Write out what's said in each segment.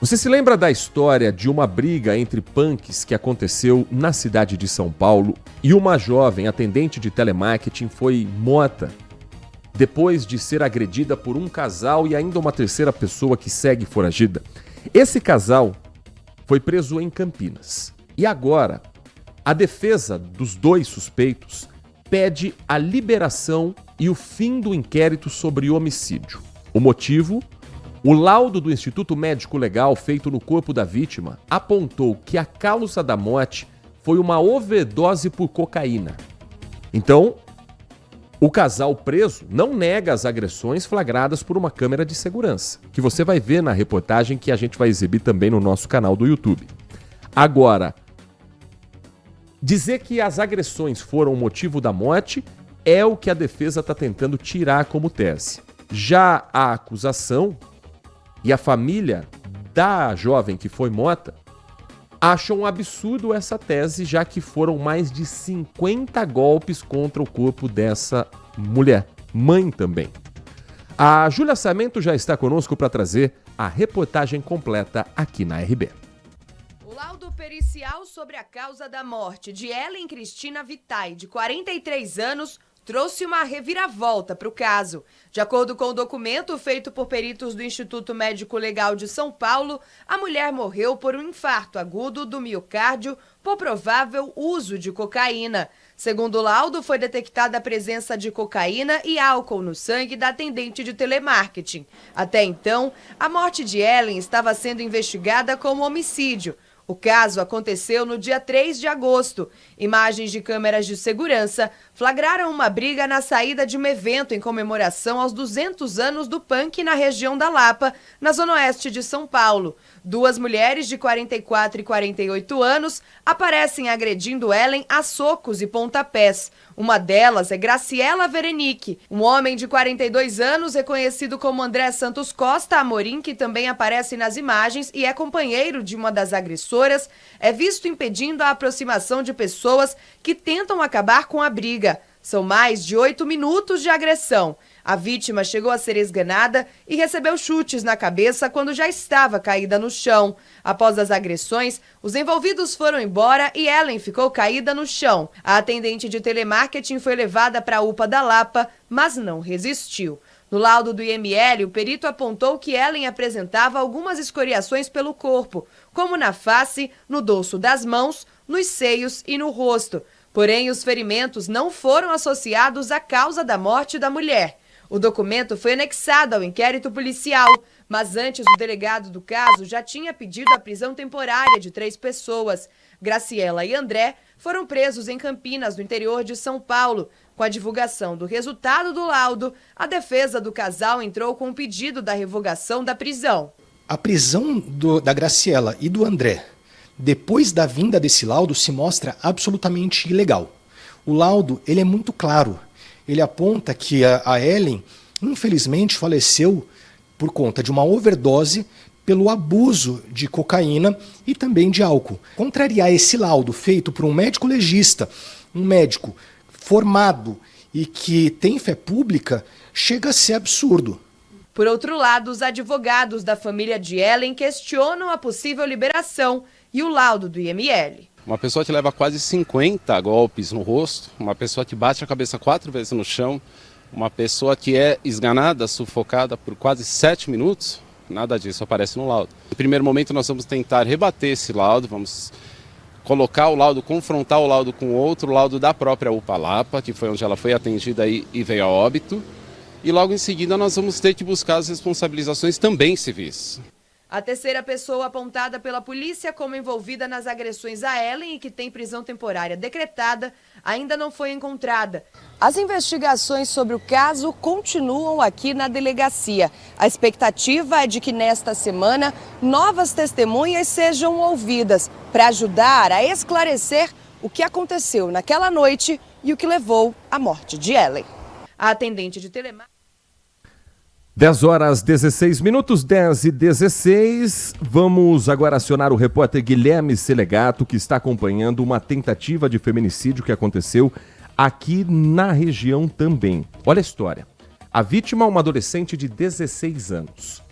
Você se lembra da história de uma briga entre punks que aconteceu na cidade de São Paulo e uma jovem atendente de telemarketing foi morta depois de ser agredida por um casal e ainda uma terceira pessoa que segue foragida? Esse casal foi preso em Campinas. E agora, a defesa dos dois suspeitos pede a liberação e o fim do inquérito sobre homicídio. O motivo? O laudo do Instituto Médico Legal feito no corpo da vítima apontou que a causa da morte foi uma overdose por cocaína. Então, o casal preso não nega as agressões flagradas por uma câmera de segurança, que você vai ver na reportagem que a gente vai exibir também no nosso canal do YouTube. Agora, dizer que as agressões foram o motivo da morte é o que a defesa está tentando tirar como tese. Já a acusação e a família da jovem que foi morta acham um absurdo essa tese, já que foram mais de 50 golpes contra o corpo dessa mulher, mãe também. A Júlia Sarmento já está conosco para trazer a reportagem completa aqui na RB. O laudo pericial sobre a causa da morte de Ellen Cristina Vitai, de 43 anos, trouxe uma reviravolta para o caso. De acordo com o documento feito por peritos do Instituto Médico Legal de São Paulo, a mulher morreu por um infarto agudo do miocárdio por provável uso de cocaína. Segundo o laudo, foi detectada a presença de cocaína e álcool no sangue da atendente de telemarketing. Até então, a morte de Ellen estava sendo investigada como homicídio. O caso aconteceu no dia 3 de agosto. Imagens de câmeras de segurança flagraram uma briga na saída de um evento em comemoração aos 200 anos do punk na região da Lapa, na zona oeste de São Paulo. Duas mulheres de 44 e 48 anos aparecem agredindo Ellen a socos e pontapés. Uma delas é Graciela Verenique, um homem de 42 anos reconhecido como André Santos Costa Amorim, que também aparece nas imagens e é companheiro de uma das agressoras, é visto impedindo a aproximação de pessoas que tentam acabar com a briga. São mais de 8 minutos de agressão. A vítima chegou a ser esganada e recebeu chutes na cabeça quando já estava caída no chão. Após as agressões, os envolvidos foram embora e Ellen ficou caída no chão. A atendente de telemarketing foi levada para a UPA da Lapa, mas não resistiu. No laudo do IML, o perito apontou que Ellen apresentava algumas escoriações pelo corpo, como na face, no dorso das mãos, nos seios e no rosto. Porém, os ferimentos não foram associados à causa da morte da mulher. O documento foi anexado ao inquérito policial, mas antes o delegado do caso já tinha pedido a prisão temporária de 3 pessoas. Graciela e André foram presos em Campinas, no interior de São Paulo. Com a divulgação do resultado do laudo, a defesa do casal entrou com um pedido da revogação da prisão. A prisão da Graciela e do André, depois da vinda desse laudo, se mostra absolutamente ilegal. O laudo ele é muito claro. Ele aponta que a Ellen, infelizmente, faleceu por conta de uma overdose pelo abuso de cocaína e também de álcool. Contrariar esse laudo feito por um médico legista, um médico formado e que tem fé pública, chega a ser absurdo. Por outro lado, os advogados da família de Ellen questionam a possível liberação e o laudo do IML. Uma pessoa que leva quase 50 golpes no rosto, uma pessoa que bate a cabeça 4 vezes no chão, uma pessoa que é esganada, sufocada por quase 7 minutos, nada disso aparece no laudo. No primeiro momento nós vamos tentar rebater esse laudo, vamos colocar o laudo, confrontar o laudo com outro laudo da própria UPA Lapa, que foi onde ela foi atendida e veio a óbito. E logo em seguida nós vamos ter que buscar as responsabilizações também civis. A terceira pessoa apontada pela polícia como envolvida nas agressões a Ellen e que tem prisão temporária decretada ainda não foi encontrada. As investigações sobre o caso continuam aqui na delegacia. A expectativa é de que nesta semana novas testemunhas sejam ouvidas para ajudar a esclarecer o que aconteceu naquela noite e o que levou à morte de Ellen. A atendente de telemarketing. 10h16, 10h16. Vamos agora acionar o repórter Guilherme Selegato, que está acompanhando uma tentativa de feminicídio que aconteceu aqui na região também. Olha a história. A vítima é uma adolescente de 16 anos.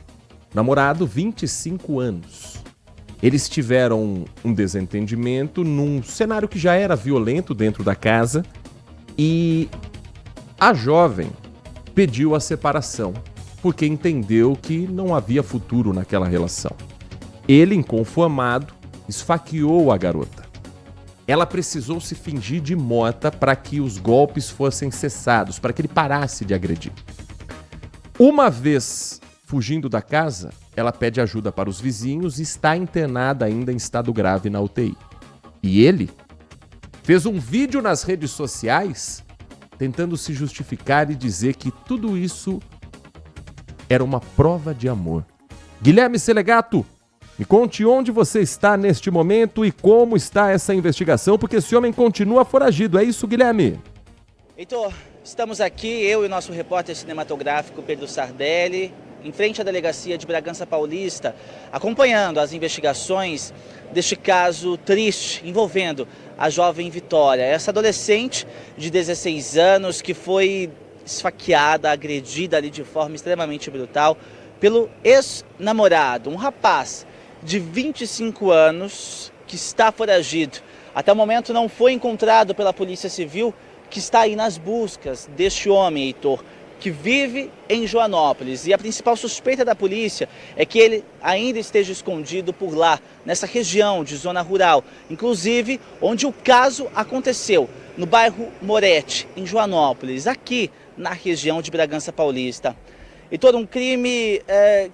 namorado, 25 anos. Eles tiveram um desentendimento num cenário que já era violento dentro da casa e a jovem pediu a separação porque entendeu que não havia futuro naquela relação. Ele, inconformado, esfaqueou a garota. Ela precisou se fingir de morta para que os golpes fossem cessados, para que ele parasse de agredir. Uma vez fugindo da casa, ela pede ajuda para os vizinhos e está internada ainda em estado grave na UTI. E ele fez um vídeo nas redes sociais tentando se justificar e dizer que tudo isso era uma prova de amor. Guilherme Selegato, me conte onde você está neste momento e como está essa investigação, porque esse homem continua foragido. É isso, Guilherme? Heitor, estamos aqui, eu e o nosso repórter cinematográfico Pedro Sardelli, em frente à delegacia de Bragança Paulista, acompanhando as investigações deste caso triste envolvendo a jovem Vitória, essa adolescente de 16 anos que foi esfaqueada, agredida ali de forma extremamente brutal pelo ex-namorado, um rapaz de 25 anos que está foragido. Até o momento não foi encontrado pela Polícia Civil, que está aí nas buscas deste homem, Heitor, que vive em Joanópolis. E a principal suspeita da polícia é que ele ainda esteja escondido por lá, nessa região de zona rural, inclusive onde o caso aconteceu, no bairro Moretti, em Joanópolis, aqui na região de Bragança Paulista. E todo um crime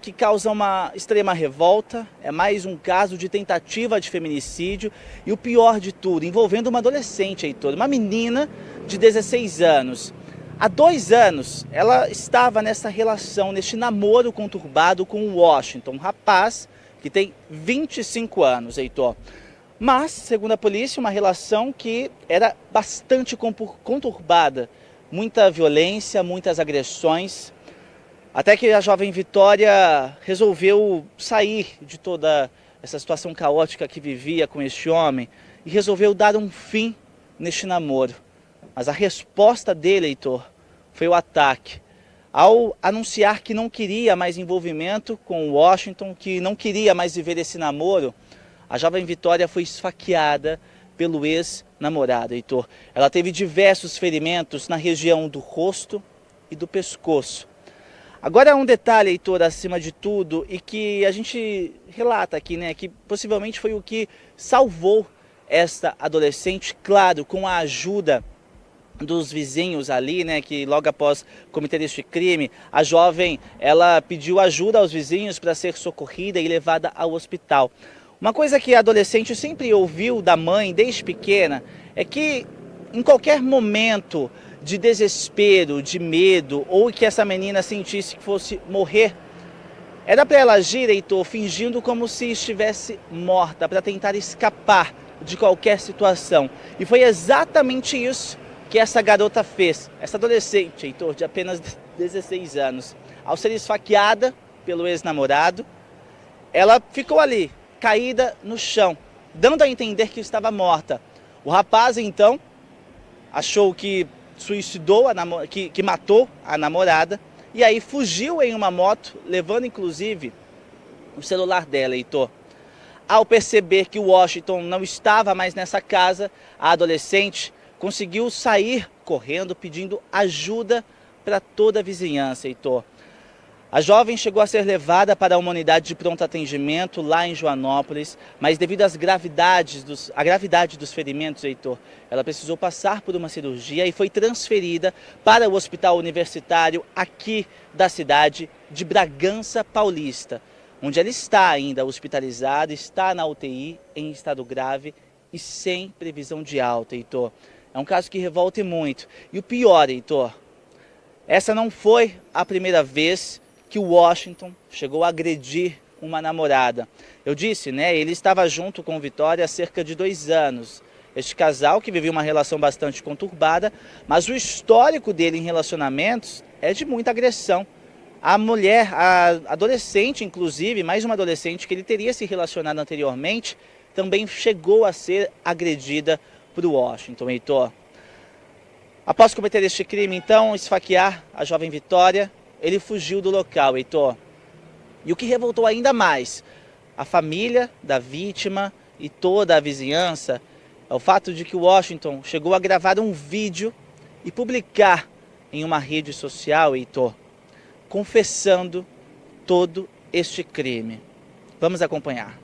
que causa uma extrema revolta, é mais um caso de tentativa de feminicídio e o pior de tudo, envolvendo uma adolescente, Heitor, uma menina de 16 anos. Há 2 anos ela estava nessa relação, neste namoro conturbado com o Washington, um rapaz que tem 25 anos, Heitor. Mas, segundo a polícia, uma relação que era bastante conturbada, muita violência, muitas agressões. Até que a jovem Vitória resolveu sair de toda essa situação caótica que vivia com este homem e resolveu dar um fim neste namoro. Mas a resposta dele, Heitor, foi o ataque. Ao anunciar que não queria mais envolvimento com o Washington, que não queria mais viver esse namoro, a jovem Vitória foi esfaqueada pelo ex-namorado, Heitor. Ela teve diversos ferimentos na região do rosto e do pescoço. Agora um detalhe, Heitor, acima de tudo, e que a gente relata aqui, né, que possivelmente foi o que salvou esta adolescente, claro, com a ajuda dos vizinhos ali, né, que logo após cometer este crime, a jovem, ela pediu ajuda aos vizinhos para ser socorrida e levada ao hospital. Uma coisa que a adolescente sempre ouviu da mãe desde pequena é que em qualquer momento de desespero, de medo, ou que essa menina sentisse que fosse morrer, era para ela agir, Heitor, fingindo como se estivesse morta, para tentar escapar de qualquer situação. E foi exatamente isso que essa garota fez, essa adolescente, Heitor, de apenas 16 anos. Ao ser esfaqueada pelo ex-namorado, ela ficou ali, caída no chão, dando a entender que estava morta. O rapaz, então, achou que suicidou, que matou a namorada, e aí fugiu em uma moto, levando inclusive o celular dela, Heitor. Ao perceber que o Washington não estava mais nessa casa, a adolescente conseguiu sair correndo, pedindo ajuda para toda a vizinhança, Heitor. A jovem chegou a ser levada para uma unidade de pronto atendimento lá em Joanópolis, mas devido à gravidade dos ferimentos, Heitor, ela precisou passar por uma cirurgia e foi transferida para o hospital universitário aqui da cidade de Bragança Paulista, onde ela está ainda hospitalizada, está na UTI em estado grave e sem previsão de alta, Heitor. É um caso que revolta muito. E o pior, Heitor, essa não foi a primeira vez que o Washington chegou a agredir uma namorada. Eu disse, né, ele estava junto com Vitória há cerca de 2 anos. Este casal que vivia uma relação bastante conturbada, mas o histórico dele em relacionamentos é de muita agressão. A mulher, a adolescente inclusive, mais uma adolescente que ele teria se relacionado anteriormente, também chegou a ser agredida por Washington, Heitor. Após cometer este crime, então, esfaquear a jovem Vitória, ele fugiu do local, Heitor. E o que revoltou ainda mais a família da vítima e toda a vizinhança é o fato de que o Washington chegou a gravar um vídeo e publicar em uma rede social, Heitor, confessando todo este crime. Vamos acompanhar.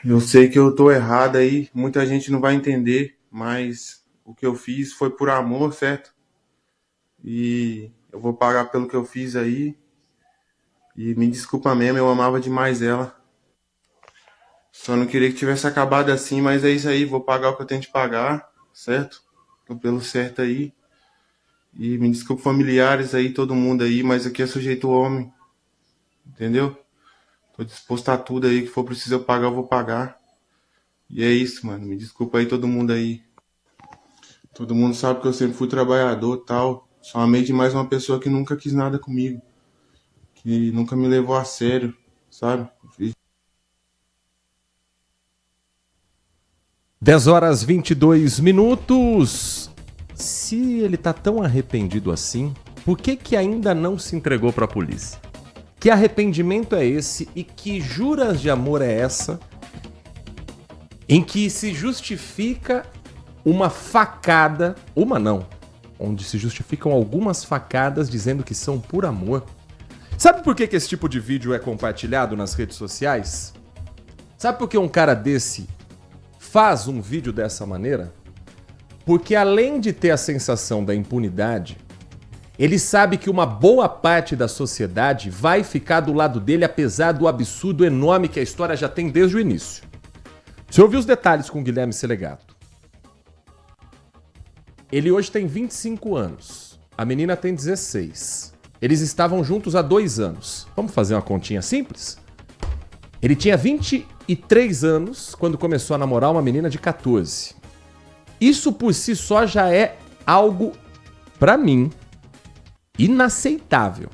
Eu sei que eu tô errado aí, muita gente não vai entender, mas o que eu fiz foi por amor, certo? E eu vou pagar pelo que eu fiz aí. E me desculpa mesmo, eu amava demais ela. Só não queria que tivesse acabado assim, mas é isso aí, vou pagar o que eu tenho de pagar, certo? Tô pelo certo aí. E me desculpa familiares aí, todo mundo aí, mas aqui é sujeito homem. Entendeu? Tô disposto a tudo aí, que for preciso eu pagar, eu vou pagar. E é isso, mano, me desculpa aí todo mundo aí. Todo mundo sabe que eu sempre fui trabalhador e tal. Só amei demais uma pessoa que nunca quis nada comigo. Que nunca me levou a sério, sabe? 10h22. Se ele tá tão arrependido assim, por que ainda não se entregou pra polícia? Que arrependimento é esse e que juras de amor é essa em que se justifica uma facada, uma não, onde se justificam algumas facadas dizendo que são por amor? Sabe por que esse tipo de vídeo é compartilhado nas redes sociais? Sabe por que um cara desse faz um vídeo dessa maneira? Porque além de ter a sensação da impunidade, ele sabe que uma boa parte da sociedade vai ficar do lado dele, apesar do absurdo enorme que a história já tem desde o início. Você ouviu os detalhes com o Guilherme Selegato. Ele hoje tem 25 anos, a menina tem 16. Eles estavam juntos há 2 anos. Vamos fazer uma continha simples? Ele tinha 23 anos quando começou a namorar uma menina de 14. Isso por si só já é algo, pra mim, inaceitável.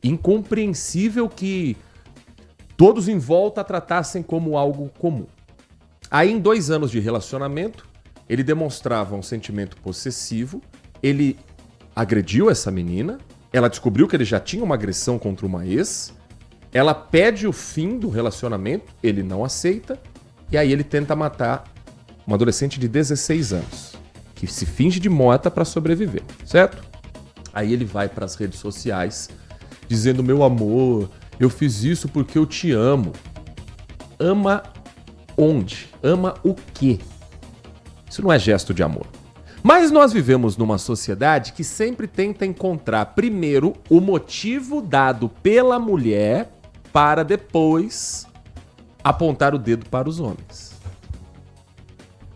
Incompreensível que todos em volta tratassem como algo comum. Aí, em 2 anos de relacionamento, ele demonstrava um sentimento possessivo, ele agrediu essa menina, ela descobriu que ele já tinha uma agressão contra uma ex, ela pede o fim do relacionamento, ele não aceita, e aí ele tenta matar uma adolescente de 16 anos, que se finge de morta para sobreviver, certo? Aí ele vai para as redes sociais dizendo: meu amor, eu fiz isso porque eu te amo. Ama onde? Ama o quê? Isso não é gesto de amor. Mas nós vivemos numa sociedade que sempre tenta encontrar primeiro o motivo dado pela mulher para depois apontar o dedo para os homens.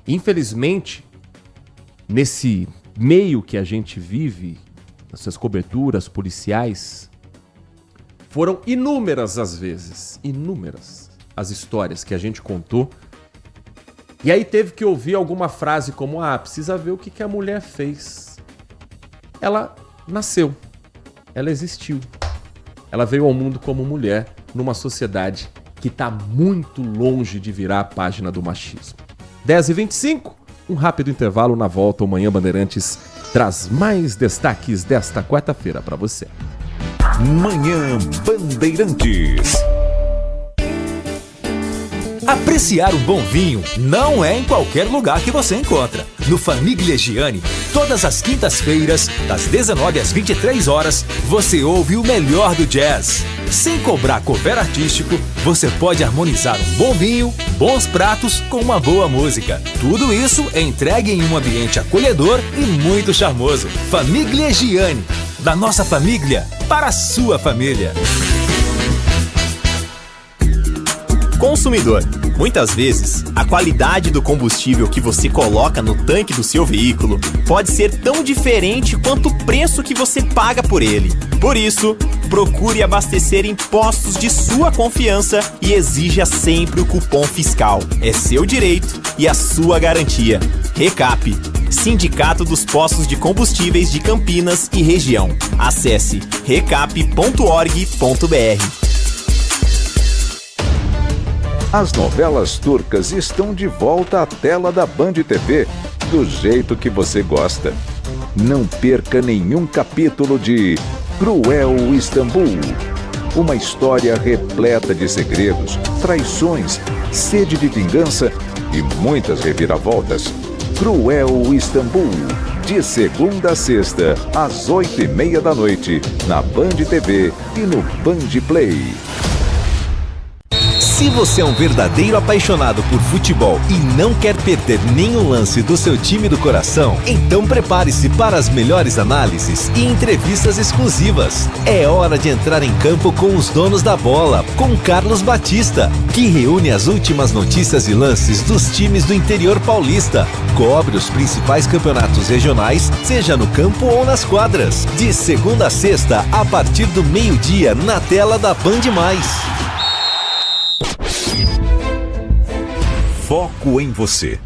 Infelizmente, nesse meio que a gente vive, nessas coberturas policiais, foram inúmeras as vezes, inúmeras as histórias que a gente contou. E aí teve que ouvir alguma frase como: ah, precisa ver o que a mulher fez. Ela nasceu, ela existiu, ela veio ao mundo como mulher numa sociedade que está muito longe de virar a página do machismo. 10h25, um rápido intervalo. Na volta, o Manhã Bandeirantes traz mais destaques desta quarta-feira para você. Manhã Bandeirantes. Apreciar um bom vinho não é em qualquer lugar que você encontra. No Famiglia Gianni, todas as quintas-feiras, das 19 às 23 horas, você ouve o melhor do jazz. Sem cobrar cover artístico, você pode harmonizar um bom vinho, bons pratos com uma boa música. Tudo isso é entregue em um ambiente acolhedor e muito charmoso. Famiglia Gianni, da nossa família para a sua família. Consumidor, muitas vezes, a qualidade do combustível que você coloca no tanque do seu veículo pode ser tão diferente quanto o preço que você paga por ele. Por isso, procure abastecer em postos de sua confiança e exija sempre o cupom fiscal. É seu direito e a sua garantia. Recap, Sindicato dos Postos de Combustíveis de Campinas e Região. Acesse recap.org.br. As novelas turcas estão de volta à tela da Band TV, do jeito que você gosta. Não perca nenhum capítulo de Cruel Istambul. Uma história repleta de segredos, traições, sede de vingança e muitas reviravoltas. Cruel Istambul, de segunda a sexta, às 8h30 da noite, na Band TV e no Band Play. Se você é um verdadeiro apaixonado por futebol e não quer perder nenhum lance do seu time do coração, então prepare-se para as melhores análises e entrevistas exclusivas. É hora de entrar em campo com os donos da bola, com Carlos Batista, que reúne as últimas notícias e lances dos times do interior paulista. Cobre os principais campeonatos regionais, seja no campo ou nas quadras. De segunda a sexta, a partir do meio-dia, na tela da Band+. Foco em você.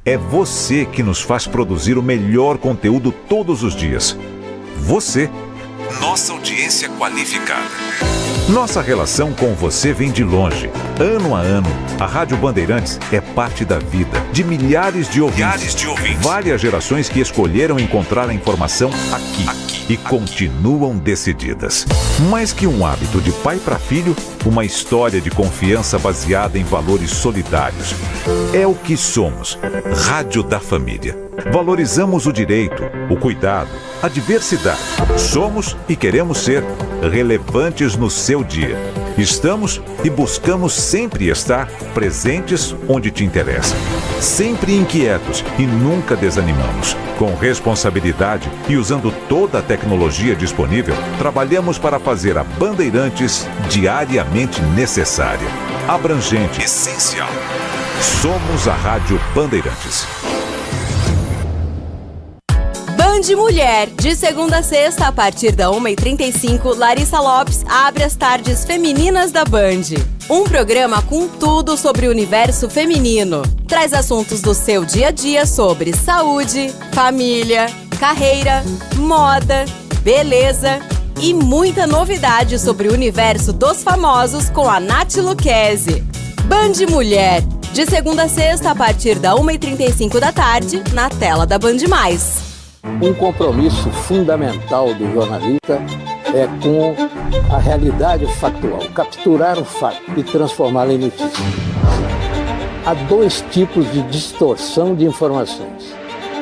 É você que nos faz produzir o melhor conteúdo todos os dias. Você, nossa audiência qualificada. Nossa relação com você vem de longe. Ano a ano, a Rádio Bandeirantes é parte da vida de milhares de ouvintes. Várias gerações que escolheram encontrar a informação aqui e continuam decididas. Mais que um hábito de pai para filho, uma história de confiança baseada em valores solidários. É o que somos, Rádio da Família. Valorizamos o direito, o cuidado, a diversidade. Somos e queremos ser relevantes no seu dia. Estamos e buscamos sempre estar presentes onde te interessa. Sempre inquietos e nunca desanimamos. Com responsabilidade e usando toda a tecnologia disponível, trabalhamos para fazer a Bandeirantes diariamente necessária, abrangente, essencial. Somos a Rádio Bandeirantes. Band Mulher, de segunda a sexta, a partir da 1h35, Larissa Lopes abre as tardes femininas da Band. Um programa com tudo sobre o universo feminino. Traz assuntos do seu dia a dia sobre saúde, família, carreira, moda, beleza e muita novidade sobre o universo dos famosos com a Nath Lucchesi. Band Mulher, de segunda a sexta, a partir da 1h35 da tarde, na tela da Band+. Um compromisso fundamental do jornalista é com a realidade factual, capturar o fato e transformá-lo em notícia. Há dois tipos de distorção de informações.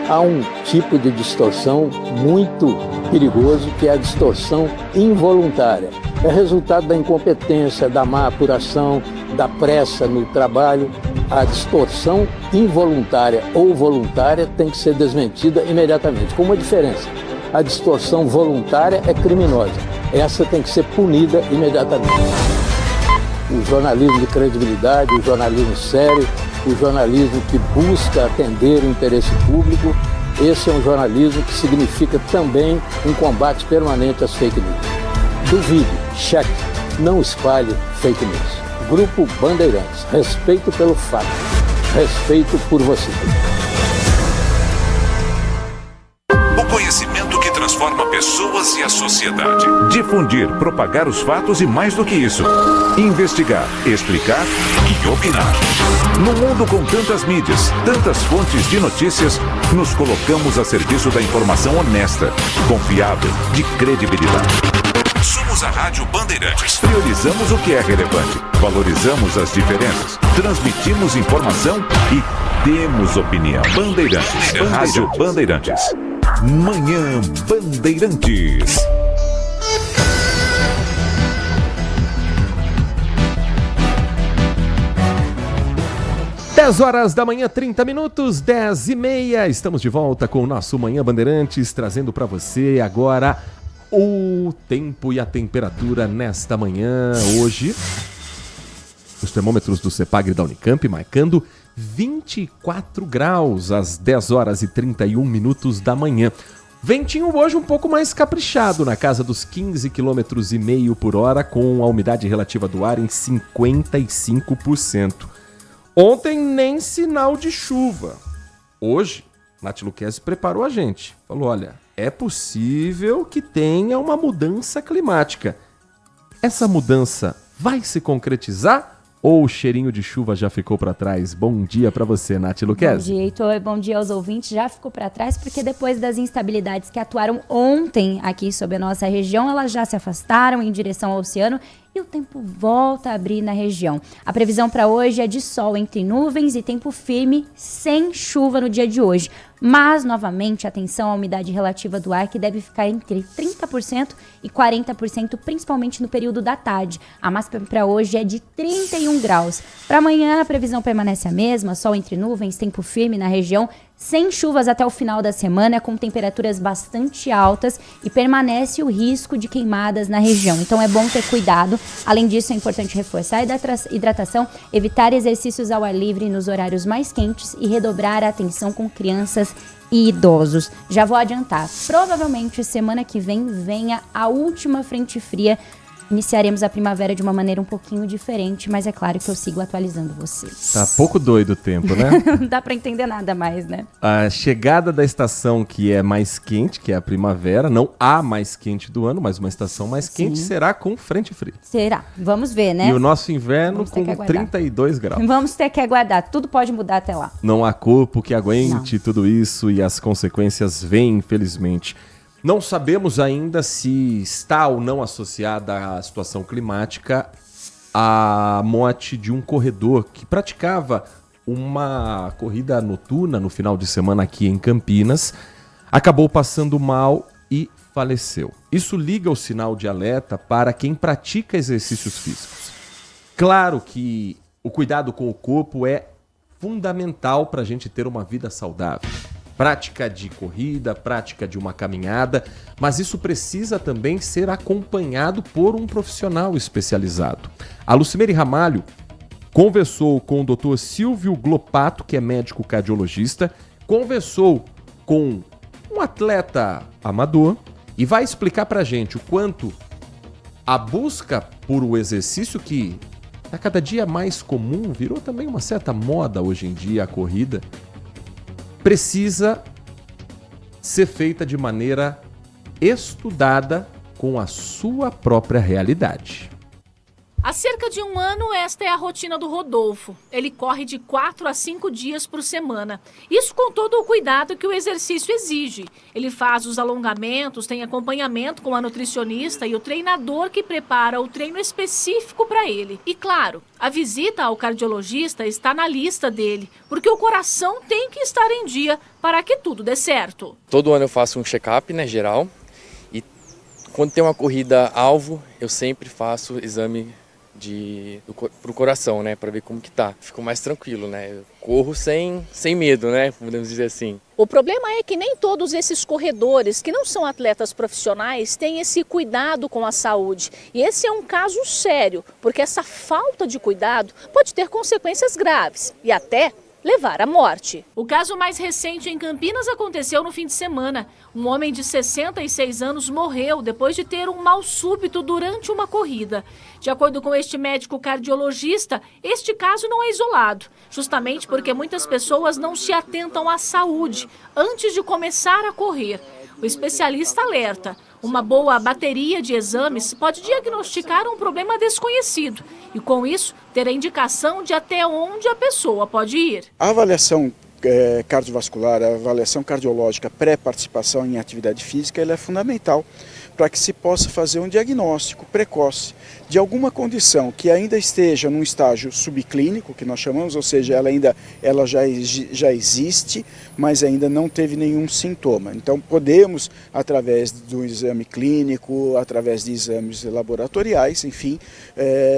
Há um tipo de distorção muito perigoso, que é a distorção involuntária. É resultado da incompetência, da má apuração, da pressa no trabalho. A distorção involuntária ou voluntária tem que ser desmentida imediatamente, com uma diferença. A distorção voluntária é criminosa. Essa tem que ser punida imediatamente. O jornalismo de credibilidade, o jornalismo sério, o jornalismo que busca atender o interesse público, esse é um jornalismo que significa também um combate permanente às fake news. Duvide, cheque, não espalhe fake news. Grupo Bandeirantes, respeito pelo fato, respeito por você. O conhecimento que transforma pessoas e a sociedade. Difundir, propagar os fatos e mais do que isso. Investigar, explicar e opinar. No mundo com tantas mídias, tantas fontes de notícias, nos colocamos a serviço da informação honesta, confiável, de credibilidade. Somos a Rádio Bandeirantes. Priorizamos o que é relevante, valorizamos as diferenças, transmitimos informação e temos opinião. Bandeirantes. Rádio Bandeirantes. Manhã Bandeirantes. 10 horas da manhã, 30 minutos, 10h30. Estamos de volta com o nosso Manhã Bandeirantes, trazendo para você agora o tempo e a temperatura nesta manhã. Hoje, os termômetros do CEPAGRE da Unicamp marcando 24 graus às 10 horas e 31 minutos da manhã. Ventinho hoje um pouco mais caprichado, na casa dos 15,5 km por hora, com a umidade relativa do ar em 55%. Ontem nem sinal de chuva. Hoje, Nath Lucchesi preparou a gente. Falou, olha, é possível que tenha uma mudança climática. Essa mudança vai se concretizar ou o cheirinho de chuva já ficou para trás? Bom dia para você, Nath Luquezzi. Bom dia, Heitor. Bom dia aos ouvintes. Já ficou para trás porque depois das instabilidades que atuaram ontem aqui sobre a nossa região, elas já se afastaram em direção ao oceano e o tempo volta a abrir na região. A previsão para hoje é de sol entre nuvens e tempo firme, sem chuva no dia de hoje. Mas, novamente, atenção à umidade relativa do ar, que deve ficar entre 30% e 40%, principalmente no período da tarde. A máxima para hoje é de 31 graus. Para amanhã, a previsão permanece a mesma, sol entre nuvens, tempo firme na região, sem chuvas até o final da semana, com temperaturas bastante altas e permanece o risco de queimadas na região. Então é bom ter cuidado. Além disso, é importante reforçar a hidratação, evitar exercícios ao ar livre nos horários mais quentes e redobrar a atenção com crianças e idosos. Já vou adiantar, provavelmente semana que vem venha a última frente fria. Iniciaremos a primavera de uma maneira um pouquinho diferente, mas é claro que eu sigo atualizando vocês. Tá pouco doido o tempo, né? Não dá pra entender nada mais, né? A chegada da estação que é mais quente, que é a primavera, não a mais quente do ano, mas uma estação mais quente, será com frente fria. Será? Vamos ver, né? E o nosso inverno com 32 graus. Vamos ter que aguardar. Tudo pode mudar até lá. Não há corpo que aguente tudo isso e as consequências vêm, infelizmente. Não sabemos ainda se está ou não associada à situação climática a morte de um corredor que praticava uma corrida noturna no final de semana aqui em Campinas, acabou passando mal e faleceu. Isso liga o sinal de alerta para quem pratica exercícios físicos. Claro que o cuidado com o corpo é fundamental para a gente ter uma vida saudável. Prática de corrida, prática de uma caminhada, mas isso precisa também ser acompanhado por um profissional especializado. A Lucimere Ramalho conversou com o Dr. Silvio Glopato, que é médico cardiologista, conversou com um atleta amador e vai explicar pra gente o quanto a busca por o exercício, que é cada dia mais comum, virou também uma certa moda hoje em dia, a corrida, precisa ser feita de maneira estudada com a sua própria realidade. Há cerca de um ano, esta é a rotina do Rodolfo. Ele corre de 4 a 5 dias por semana. Isso com todo o cuidado que o exercício exige. Ele faz os alongamentos, tem acompanhamento com a nutricionista e o treinador que prepara o treino específico para ele. E claro, a visita ao cardiologista está na lista dele, porque o coração tem que estar em dia para que tudo dê certo. Todo ano eu faço um check-up, geral. E quando tem uma corrida alvo, eu sempre faço exame pro coração, para ver como que tá. Fico mais tranquilo, Eu corro sem medo, podemos dizer assim. O problema é que nem todos esses corredores que não são atletas profissionais têm esse cuidado com a saúde. E esse é um caso sério, porque essa falta de cuidado pode ter consequências graves e até levar à morte. O caso mais recente em Campinas aconteceu no fim de semana. Um homem de 66 anos morreu depois de ter um mal súbito durante uma corrida. De acordo com este médico cardiologista, este caso não é isolado, justamente porque muitas pessoas não se atentam à saúde antes de começar a correr. O especialista alerta: uma boa bateria de exames pode diagnosticar um problema desconhecido e, com isso, ter a indicação de até onde a pessoa pode ir. A avaliação cardiovascular, a avaliação cardiológica pré-participação em atividade física, ela é fundamental para que se possa fazer um diagnóstico precoce de alguma condição que ainda esteja num estágio subclínico, que nós chamamos, ou seja, ela já existe, mas ainda não teve nenhum sintoma. Então podemos, através do exame clínico, através de exames laboratoriais, enfim,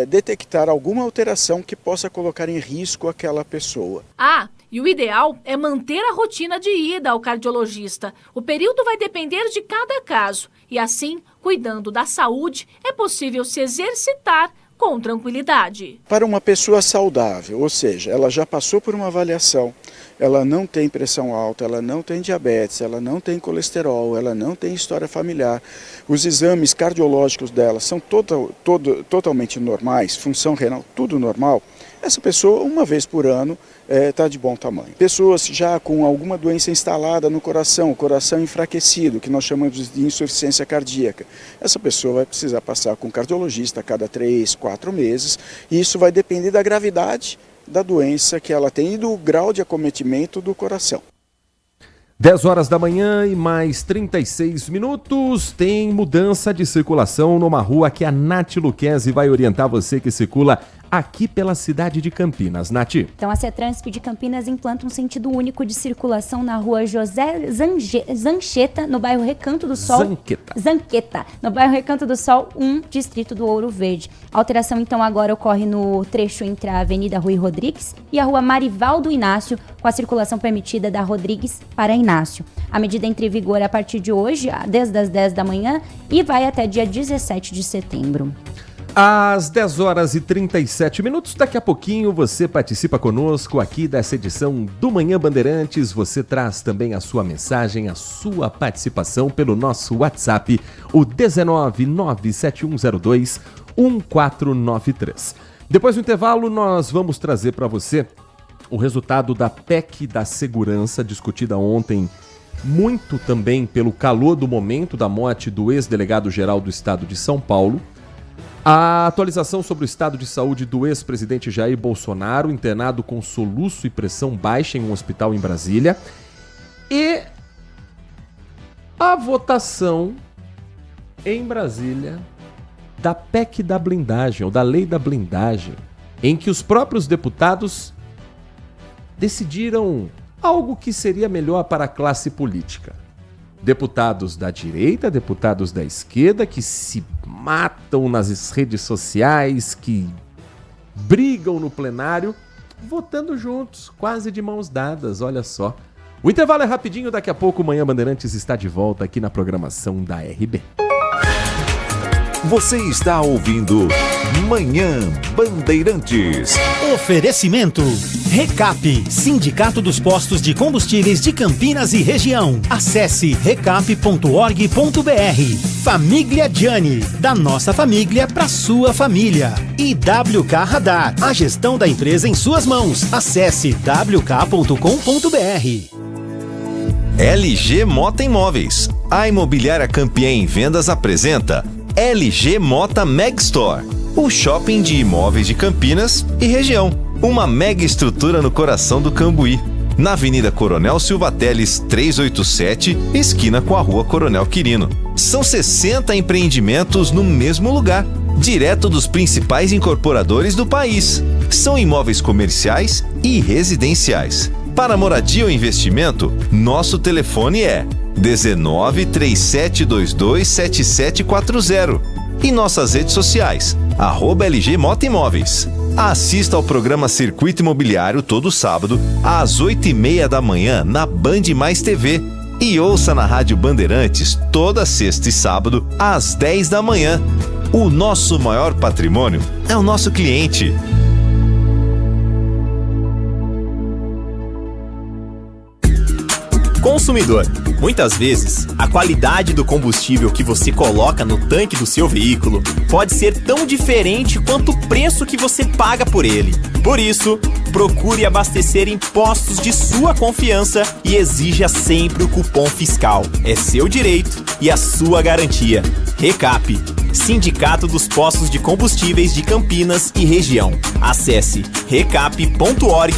detectar alguma alteração que possa colocar em risco aquela pessoa. E o ideal é manter a rotina de ida ao cardiologista. O período vai depender de cada caso. E assim, cuidando da saúde, é possível se exercitar com tranquilidade. Para uma pessoa saudável, ou seja, ela já passou por uma avaliação, ela não tem pressão alta, ela não tem diabetes, ela não tem colesterol, ela não tem história familiar, os exames cardiológicos dela são totalmente normais, função renal, tudo normal, essa pessoa, uma vez por ano, está de bom tamanho. Pessoas já com alguma doença instalada no coração, coração enfraquecido, que nós chamamos de insuficiência cardíaca, essa pessoa vai precisar passar com um cardiologista a cada 3, 4 meses, e isso vai depender da gravidade da doença que ela tem e do grau de acometimento do coração. 10 horas da manhã e mais 36 minutos, tem mudança de circulação numa rua que a Nath Luquezzi vai orientar você que circula aqui pela cidade de Campinas. Nath. Então a CETRANSP de Campinas implanta um sentido único de circulação na rua José Zancheta, no bairro Recanto do Sol. Zanqueta, no bairro Recanto do Sol 1, distrito do Ouro Verde. A alteração então agora ocorre no trecho entre a Avenida Rui Rodrigues e a rua Marivaldo Inácio, com a circulação permitida da Rodrigues para Inácio. A medida entra em vigor a partir de hoje, desde as 10 da manhã, e vai até dia 17 de setembro. Às 10 horas e 37 minutos, daqui a pouquinho você participa conosco aqui dessa edição do Manhã Bandeirantes. Você traz também a sua mensagem, a sua participação pelo nosso WhatsApp, o 19971021493. Depois do intervalo, nós vamos trazer para você o resultado da PEC da segurança, discutida ontem muito também pelo calor do momento da morte do ex-delegado-geral do estado de São Paulo. A atualização sobre o estado de saúde do ex-presidente Jair Bolsonaro, internado com soluço e pressão baixa em um hospital em Brasília. E a votação em Brasília da PEC da blindagem, ou da lei da blindagem, em que os próprios deputados decidiram algo que seria melhor para a classe política. Deputados da direita, deputados da esquerda que se matam nas redes sociais, que brigam no plenário, votando juntos, quase de mãos dadas, olha só. O intervalo é rapidinho, daqui a pouco o Manhã Bandeirantes está de volta aqui na programação da RB. Você está ouvindo Manhã Bandeirantes. Oferecimento Recap, Sindicato dos Postos de Combustíveis de Campinas e Região. Acesse recap.org.br. Família Gianni, da nossa família para sua família. E WK Radar, a gestão da empresa em suas mãos. Acesse wk.com.br. LG Mota Imóveis, a imobiliária campeã em vendas apresenta LG Mota Meg Store, o shopping de imóveis de Campinas e região. Uma mega estrutura no coração do Cambuí, na Avenida Coronel Silva Teles 387, esquina com a Rua Coronel Quirino. São 60 empreendimentos no mesmo lugar, direto dos principais incorporadores do país. São imóveis comerciais e residenciais. Para moradia ou investimento, nosso telefone é 19 3722 7740 e nossas redes sociais, @LG Mota Imóveis. Assista ao programa Circuito Imobiliário todo sábado, às 8h30 da manhã, na Band Mais TV. E ouça na Rádio Bandeirantes toda sexta e sábado, às 10 da manhã. O nosso maior patrimônio é o nosso cliente. Consumidor, muitas vezes, a qualidade do combustível que você coloca no tanque do seu veículo pode ser tão diferente quanto o preço que você paga por ele. Por isso, procure abastecer em postos de sua confiança e exija sempre o cupom fiscal. É seu direito e a sua garantia. Recap, Sindicato dos Postos de Combustíveis de Campinas e Região. Acesse recap.org.br.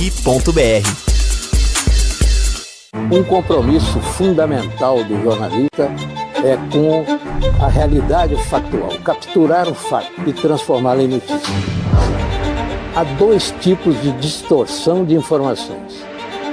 Um compromisso fundamental do jornalista é com a realidade factual, capturar o fato e transformá-lo em notícia. Há dois tipos de distorção de informações.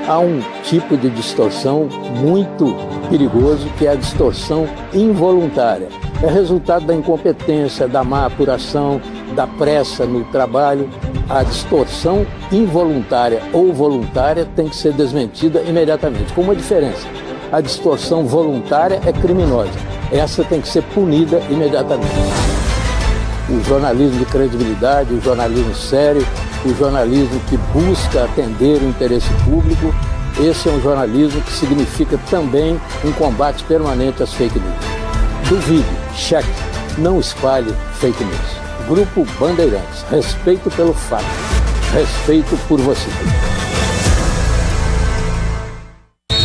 Há um tipo de distorção muito perigoso, que é a distorção involuntária. É resultado da incompetência, da má apuração, da pressa no trabalho. A distorção involuntária ou voluntária tem que ser desmentida imediatamente, com uma diferença. A distorção voluntária é criminosa. Essa tem que ser punida imediatamente. O jornalismo de credibilidade, o jornalismo sério, o jornalismo que busca atender o interesse público, Esse é um jornalismo que significa também um combate permanente às fake news. Duvide, cheque, não espalhe fake news. Grupo Bandeirantes, respeito pelo fato, respeito por você.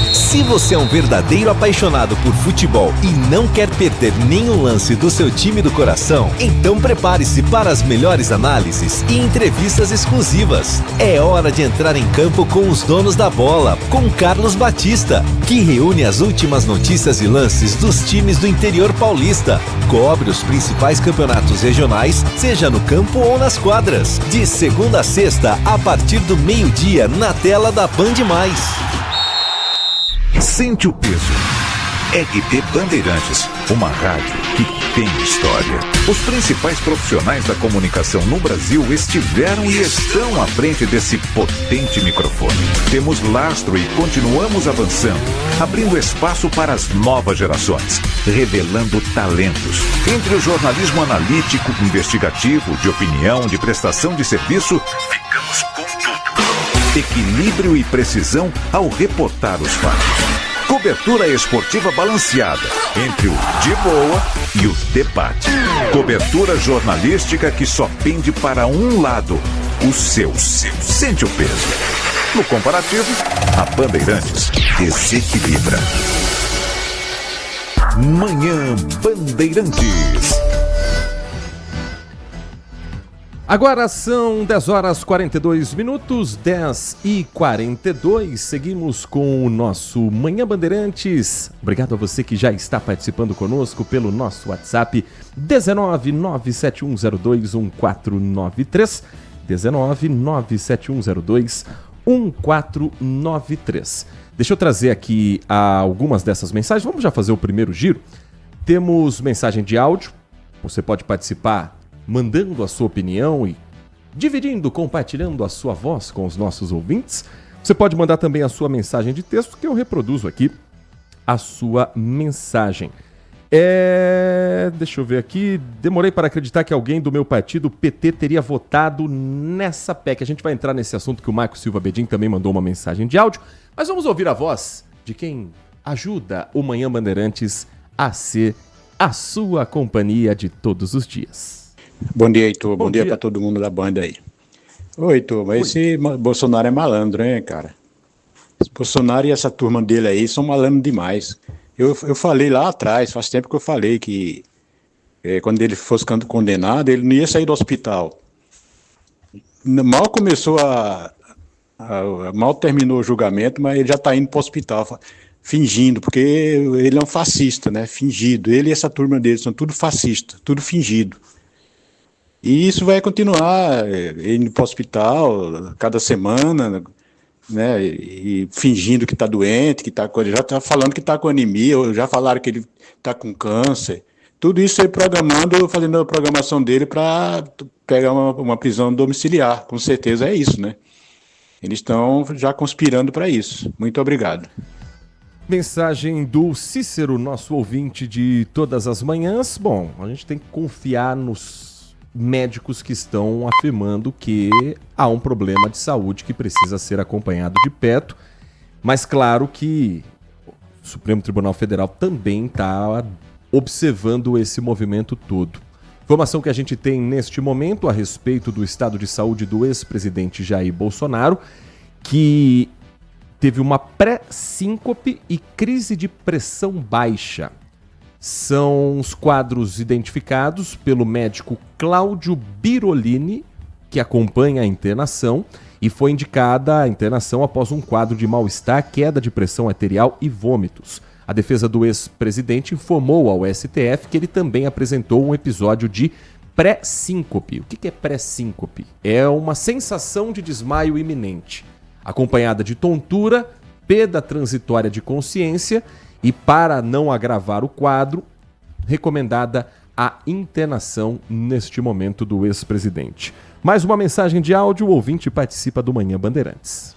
Se você é um verdadeiro apaixonado por futebol e não quer perder nenhum lance do seu time do coração, então prepare-se para as melhores análises e entrevistas exclusivas. É hora de entrar em campo com os donos da bola, com Carlos Batista, que reúne as últimas notícias e lances dos times do interior paulista. Cobre os principais campeonatos regionais, seja no campo ou nas quadras. De segunda a sexta, a partir do meio-dia, na tela da Band+. Sente o peso. RP Bandeirantes, uma rádio que tem história. Os principais profissionais da comunicação no Brasil estiveram e estão à frente desse potente microfone. Temos lastro e continuamos avançando, abrindo espaço para as novas gerações, revelando talentos. Entre o jornalismo analítico, investigativo, de opinião, de prestação de serviço, ficamos com tudo. Equilíbrio e precisão ao reportar os fatos. Cobertura esportiva balanceada entre o de boa e o debate. Cobertura jornalística que só pende para um lado, o seu. Sente o peso. No comparativo, a Bandeirantes desequilibra. Manhã Bandeirantes. Agora são 10 horas 42 minutos, 10h42. Seguimos com o nosso Manhã Bandeirantes. Obrigado a você que já está participando conosco pelo nosso WhatsApp 19971021493. 19971021493. Deixa eu trazer aqui algumas dessas mensagens. Vamos já fazer o primeiro giro. Temos mensagem de áudio. Você pode participar mandando a sua opinião e dividindo, compartilhando a sua voz com os nossos ouvintes. Você pode mandar também a sua mensagem de texto, que eu reproduzo aqui a sua mensagem. Deixa eu ver aqui. Demorei para acreditar que alguém do meu partido, PT, teria votado nessa PEC. A gente vai entrar nesse assunto que o Marco Silva Bedin também mandou uma mensagem de áudio. Mas vamos ouvir a voz de quem ajuda o Manhã Bandeirantes a ser a sua companhia de todos os dias. Bom dia, Heitor. Bom dia para todo mundo da banda aí. Oi, Heitor, mas esse Bolsonaro é malandro, hein, cara? Esse Bolsonaro e essa turma dele aí são malandros demais. Eu falei lá atrás, faz tempo que eu falei que quando ele fosse condenado, ele não ia sair do hospital. Mal começou mal terminou o julgamento, mas ele já está indo para o hospital, fingindo, porque ele é um fascista, né? Fingido. Ele e essa turma dele são tudo fascista, tudo fingido. E isso vai continuar, indo para o hospital cada semana, né, e fingindo que está doente, que já está falando que está com anemia, ou já falaram que ele está com câncer. Tudo isso aí fazendo a programação dele para pegar uma prisão domiciliar. Com certeza é isso, né? Eles estão já conspirando para isso. Muito obrigado. Mensagem do Cícero, nosso ouvinte de todas as manhãs. Bom, a gente tem que confiar nos médicos que estão afirmando que há um problema de saúde que precisa ser acompanhado de perto, mas claro que o Supremo Tribunal Federal também está observando esse movimento todo. Informação que a gente tem neste momento a respeito do estado de saúde do ex-presidente Jair Bolsonaro, que teve uma pré-síncope e crise de pressão baixa. São os quadros identificados pelo médico Cláudio Birolini, que acompanha a internação, e foi indicada a internação após um quadro de mal-estar, queda de pressão arterial e vômitos. A defesa do ex-presidente informou ao STF que ele também apresentou um episódio de pré-síncope. O que é pré-síncope? É uma sensação de desmaio iminente, acompanhada de tontura, perda transitória de consciência e, para não agravar o quadro, recomendada a internação neste momento do ex-presidente. Mais uma mensagem de áudio, o ouvinte participa do Manhã Bandeirantes.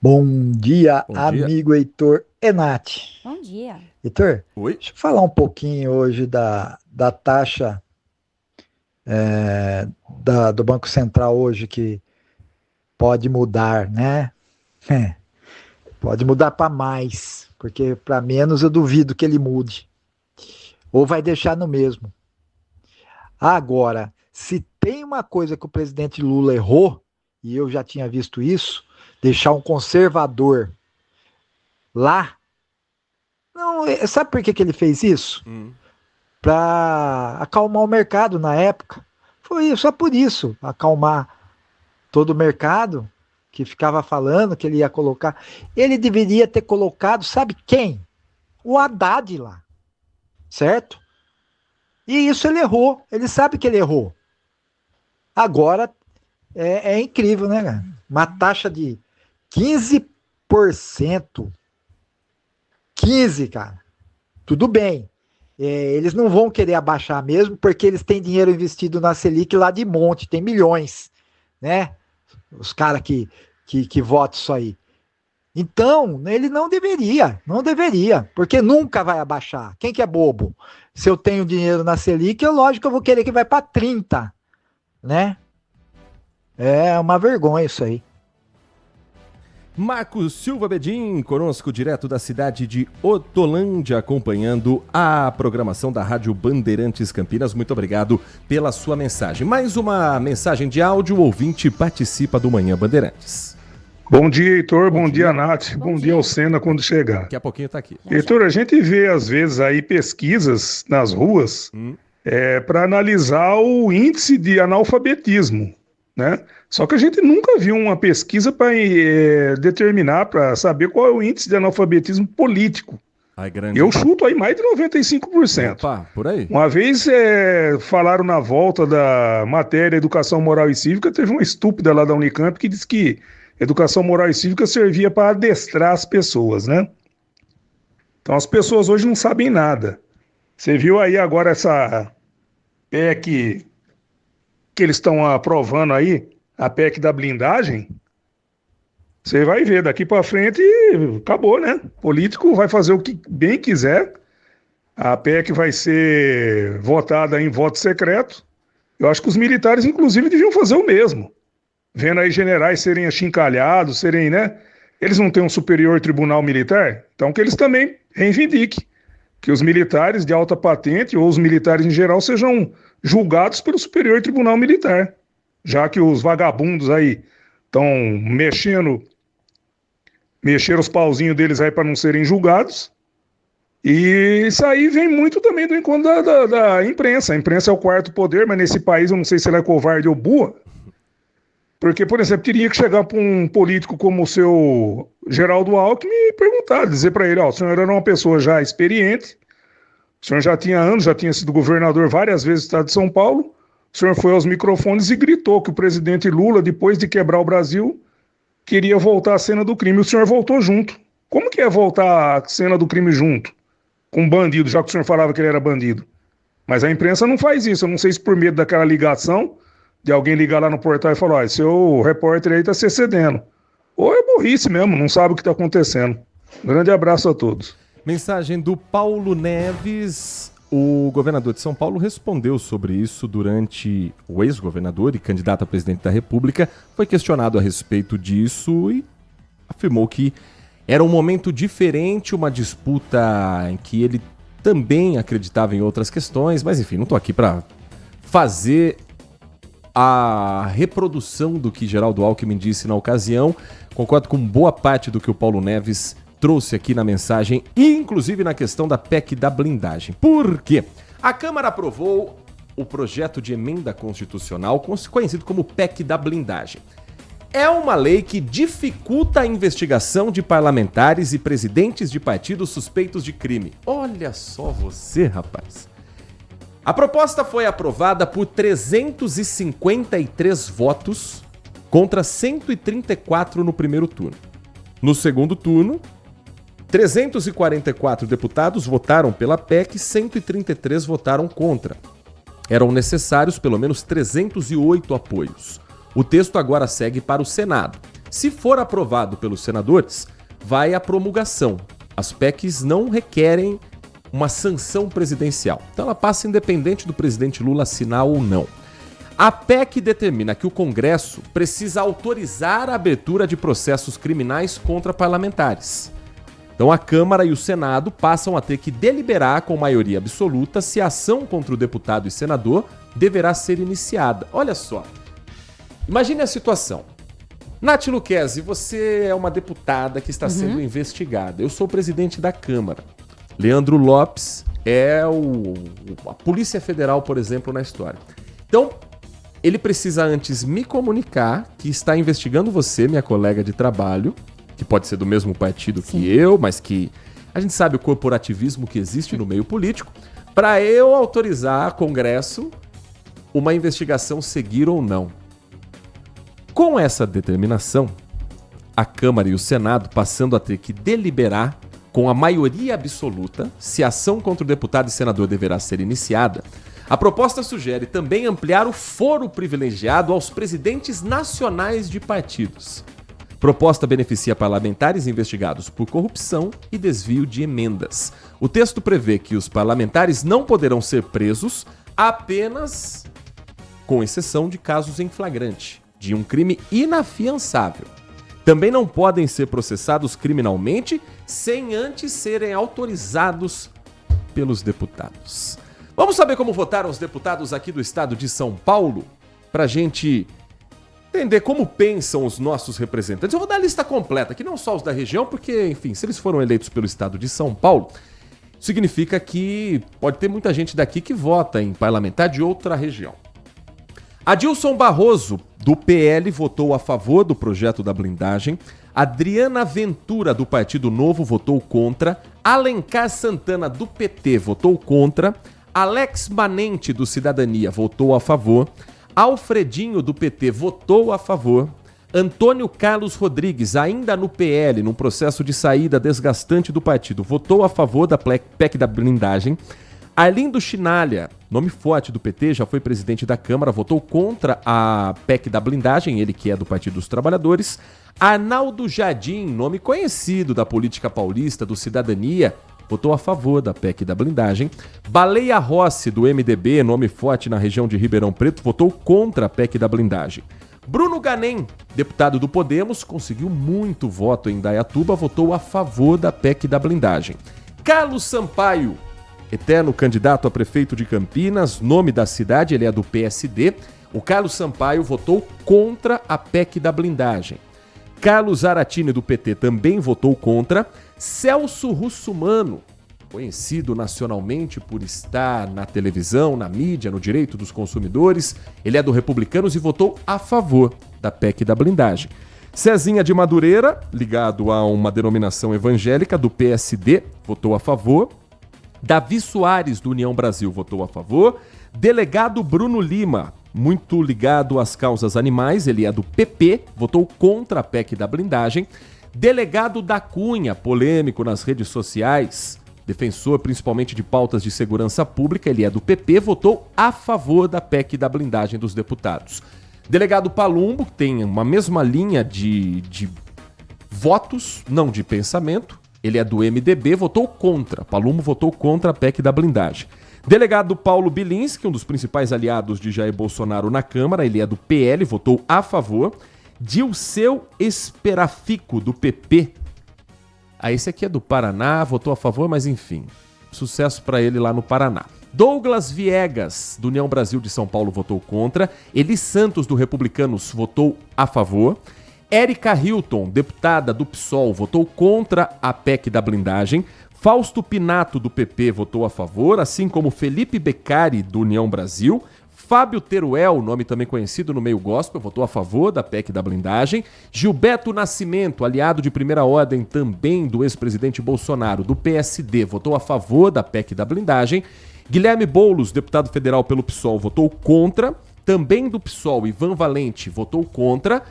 Bom dia, amigo Heitor Enati. Bom dia. Heitor, oi? Deixa eu falar um pouquinho hoje da taxa do Banco Central hoje, que pode mudar, né? Pode mudar para mais, porque para menos eu duvido que ele mude. Ou vai deixar no mesmo. Agora, se tem uma coisa que o presidente Lula errou, e eu já tinha visto isso, deixar um conservador lá. Não, sabe por que ele fez isso? Para acalmar o mercado na época. Foi só por isso, acalmar todo o mercado, que ficava falando que ele ia colocar. Ele deveria ter colocado, sabe quem? O Haddad lá. Certo? E isso ele errou. Ele sabe que ele errou. Agora, é incrível, né, cara? Uma taxa de 15%. 15%, cara. Tudo bem. Eles não vão querer abaixar mesmo, porque eles têm dinheiro investido na Selic lá de monte, tem milhões, né? Os caras que votam isso aí. Então, ele não deveria, porque nunca vai abaixar. Quem que é bobo? Se eu tenho dinheiro na Selic, lógico que eu vou querer que vai para 30%, né? É uma vergonha isso aí. Marcos Silva Bedin, conosco direto da cidade de Hortolândia, acompanhando a programação da Rádio Bandeirantes Campinas. Muito obrigado pela sua mensagem. Mais uma mensagem de áudio, o ouvinte participa do Manhã Bandeirantes. Bom dia, Heitor. Bom dia, Nath. Bom dia ao Senna quando chegar. Daqui a pouquinho tá aqui. Heitor, a gente vê às vezes aí pesquisas nas ruas para analisar o índice de analfabetismo, né? Só que a gente nunca viu uma pesquisa para determinar, para saber qual é o índice de analfabetismo político. Eu chuto aí mais de 95%. Opa, por aí. Uma vez falaram na volta da matéria Educação Moral e Cívica, teve uma estúpida lá da Unicamp que disse que Educação Moral e Cívica servia para adestrar as pessoas, né? Então as pessoas hoje não sabem nada. Você viu aí agora essa PEC que eles estão aprovando aí, a PEC da blindagem? Você vai ver, daqui para frente acabou, né? O político vai fazer o que bem quiser. A PEC vai ser votada em voto secreto. Eu acho que os militares, inclusive, deviam fazer o mesmo. Vendo aí generais serem achincalhados, serem, né? Eles não têm um superior tribunal militar? Então que eles também reivindiquem que os militares de alta patente, ou os militares em geral, sejam julgados pelo superior tribunal militar. Já que os vagabundos aí estão mexendo os pauzinhos deles aí para não serem julgados. E isso aí vem muito também do encontro da imprensa. A imprensa é o quarto poder, mas nesse país eu não sei se ela é covarde ou burra. Porque, por exemplo, teria que chegar para um político como o seu Geraldo Alckmin e perguntar, dizer para ele, ó, o senhor era uma pessoa já experiente, o senhor já tinha anos, já tinha sido governador várias vezes do estado de São Paulo, o senhor foi aos microfones e gritou que o presidente Lula, depois de quebrar o Brasil, queria voltar à cena do crime. O senhor voltou junto. Como que é voltar à cena do crime junto? Com um bandido, já que o senhor falava que ele era bandido. Mas a imprensa não faz isso. Eu não sei se por medo daquela ligação, de alguém ligar lá no portal e falar, ó, seu repórter aí tá se excedendo. Ou é burrice mesmo, não sabe o que tá acontecendo. Grande abraço a todos. Mensagem do Paulo Neves. O governador de São Paulo respondeu sobre isso durante o ex-governador e candidato a presidente da República. Foi questionado a respeito disso e afirmou que era um momento diferente, uma disputa em que ele também acreditava em outras questões. Mas enfim, não estou aqui para fazer a reprodução do que Geraldo Alckmin disse na ocasião. Concordo com boa parte do que o Paulo Neves trouxe aqui na mensagem, e inclusive na questão da PEC da blindagem. Por quê? A Câmara aprovou o projeto de emenda constitucional, conhecido como PEC da blindagem. É uma lei que dificulta a investigação de parlamentares e presidentes de partidos suspeitos de crime. Olha só você, rapaz. A proposta foi aprovada por 353 votos contra 134 no primeiro turno. No segundo turno, 344 deputados votaram pela PEC e 133 votaram contra. Eram necessários pelo menos 308 apoios. O texto agora segue para o Senado. Se for aprovado pelos senadores, vai à promulgação. As PECs não requerem uma sanção presidencial. Então ela passa independente do presidente Lula assinar ou não. A PEC determina que o Congresso precisa autorizar a abertura de processos criminais contra parlamentares. Então a Câmara e o Senado passam a ter que deliberar com maioria absoluta se a ação contra o deputado e senador deverá ser iniciada. Olha só, imagine a situação. Nath Luquezzi, você é uma deputada que está sendo investigada. Eu sou o presidente da Câmara. Leandro Lopes é a Polícia Federal, por exemplo, na história. Então, ele precisa antes me comunicar que está investigando você, minha colega de trabalho, que pode ser do mesmo partido que eu, mas que a gente sabe o corporativismo que existe no meio político, para eu autorizar ao Congresso uma investigação seguir ou não. Com essa determinação, a Câmara e o Senado passando a ter que deliberar com a maioria absoluta se a ação contra o deputado e senador deverá ser iniciada, a proposta sugere também ampliar o foro privilegiado aos presidentes nacionais de partidos. Proposta beneficia parlamentares investigados por corrupção e desvio de emendas. O texto prevê que os parlamentares não poderão ser presos apenas com exceção de casos em flagrante, de um crime inafiançável. Também não podem ser processados criminalmente sem antes serem autorizados pelos deputados. Vamos saber como votaram os deputados aqui do estado de São Paulo? Pra gente entender como pensam os nossos representantes. Eu vou dar a lista completa, que não só os da região, porque, enfim, se eles foram eleitos pelo estado de São Paulo, significa que pode ter muita gente daqui que vota em parlamentar de outra região. Adilson Barroso, do PL, votou a favor do projeto da blindagem. Adriana Ventura, do Partido Novo, votou contra. Alencar Santana, do PT, votou contra. Alex Manente, do Cidadania, votou a favor. Alfredinho, do PT, votou a favor. Antônio Carlos Rodrigues, ainda no PL, num processo de saída desgastante do partido, votou a favor da PEC da blindagem. Arlindo Chinalha, nome forte do PT, já foi presidente da Câmara, votou contra a PEC da blindagem, ele que é do Partido dos Trabalhadores. Arnaldo Jardim, nome conhecido da política paulista, do Cidadania, votou a favor da PEC da blindagem. Baleia Rossi, do MDB, nome forte na região de Ribeirão Preto, votou contra a PEC da blindagem. Bruno Ganem, deputado do Podemos, conseguiu muito voto em Indaiatuba, votou a favor da PEC da blindagem. Carlos Sampaio, eterno candidato a prefeito de Campinas, nome da cidade, ele é do PSD. O Carlos Sampaio votou contra a PEC da blindagem. Carlos Aratini, do PT, também votou contra. Celso Russumano, conhecido nacionalmente por estar na televisão, na mídia, no direito dos consumidores, ele é do Republicanos e votou a favor da PEC da blindagem. Cezinha de Madureira, ligado a uma denominação evangélica, do PSD, votou a favor. Davi Soares, do União Brasil, votou a favor. Delegado Bruno Lima, muito ligado às causas animais, ele é do PP, votou contra a PEC da blindagem. Delegado da Cunha, polêmico nas redes sociais, defensor principalmente de pautas de segurança pública, ele é do PP, votou a favor da PEC da blindagem dos deputados. Delegado Palumbo, que tem uma mesma linha de votos, não de pensamento, ele é do MDB, votou contra. Palumbo votou contra a PEC da blindagem. Delegado Paulo Bilinski, um dos principais aliados de Jair Bolsonaro na Câmara, ele é do PL, votou a favor. Dilceu Esperafico, do PP. Esse aqui é do Paraná, votou a favor, mas enfim, sucesso para ele lá no Paraná. Douglas Viegas, do União Brasil de São Paulo, votou contra. Eli Santos, do Republicanos, votou a favor. Érica Hilton, deputada do PSOL, votou contra a PEC da blindagem. Fausto Pinato, do PP, votou a favor, assim como Felipe Beccari, do União Brasil. Fábio Teruel, nome também conhecido no meio gospel, votou a favor da PEC da blindagem. Gilberto Nascimento, aliado de primeira ordem também do ex-presidente Bolsonaro, do PSD, votou a favor da PEC da blindagem. Guilherme Boulos, deputado federal pelo PSOL, votou contra. Também do PSOL, Ivan Valente, votou contra.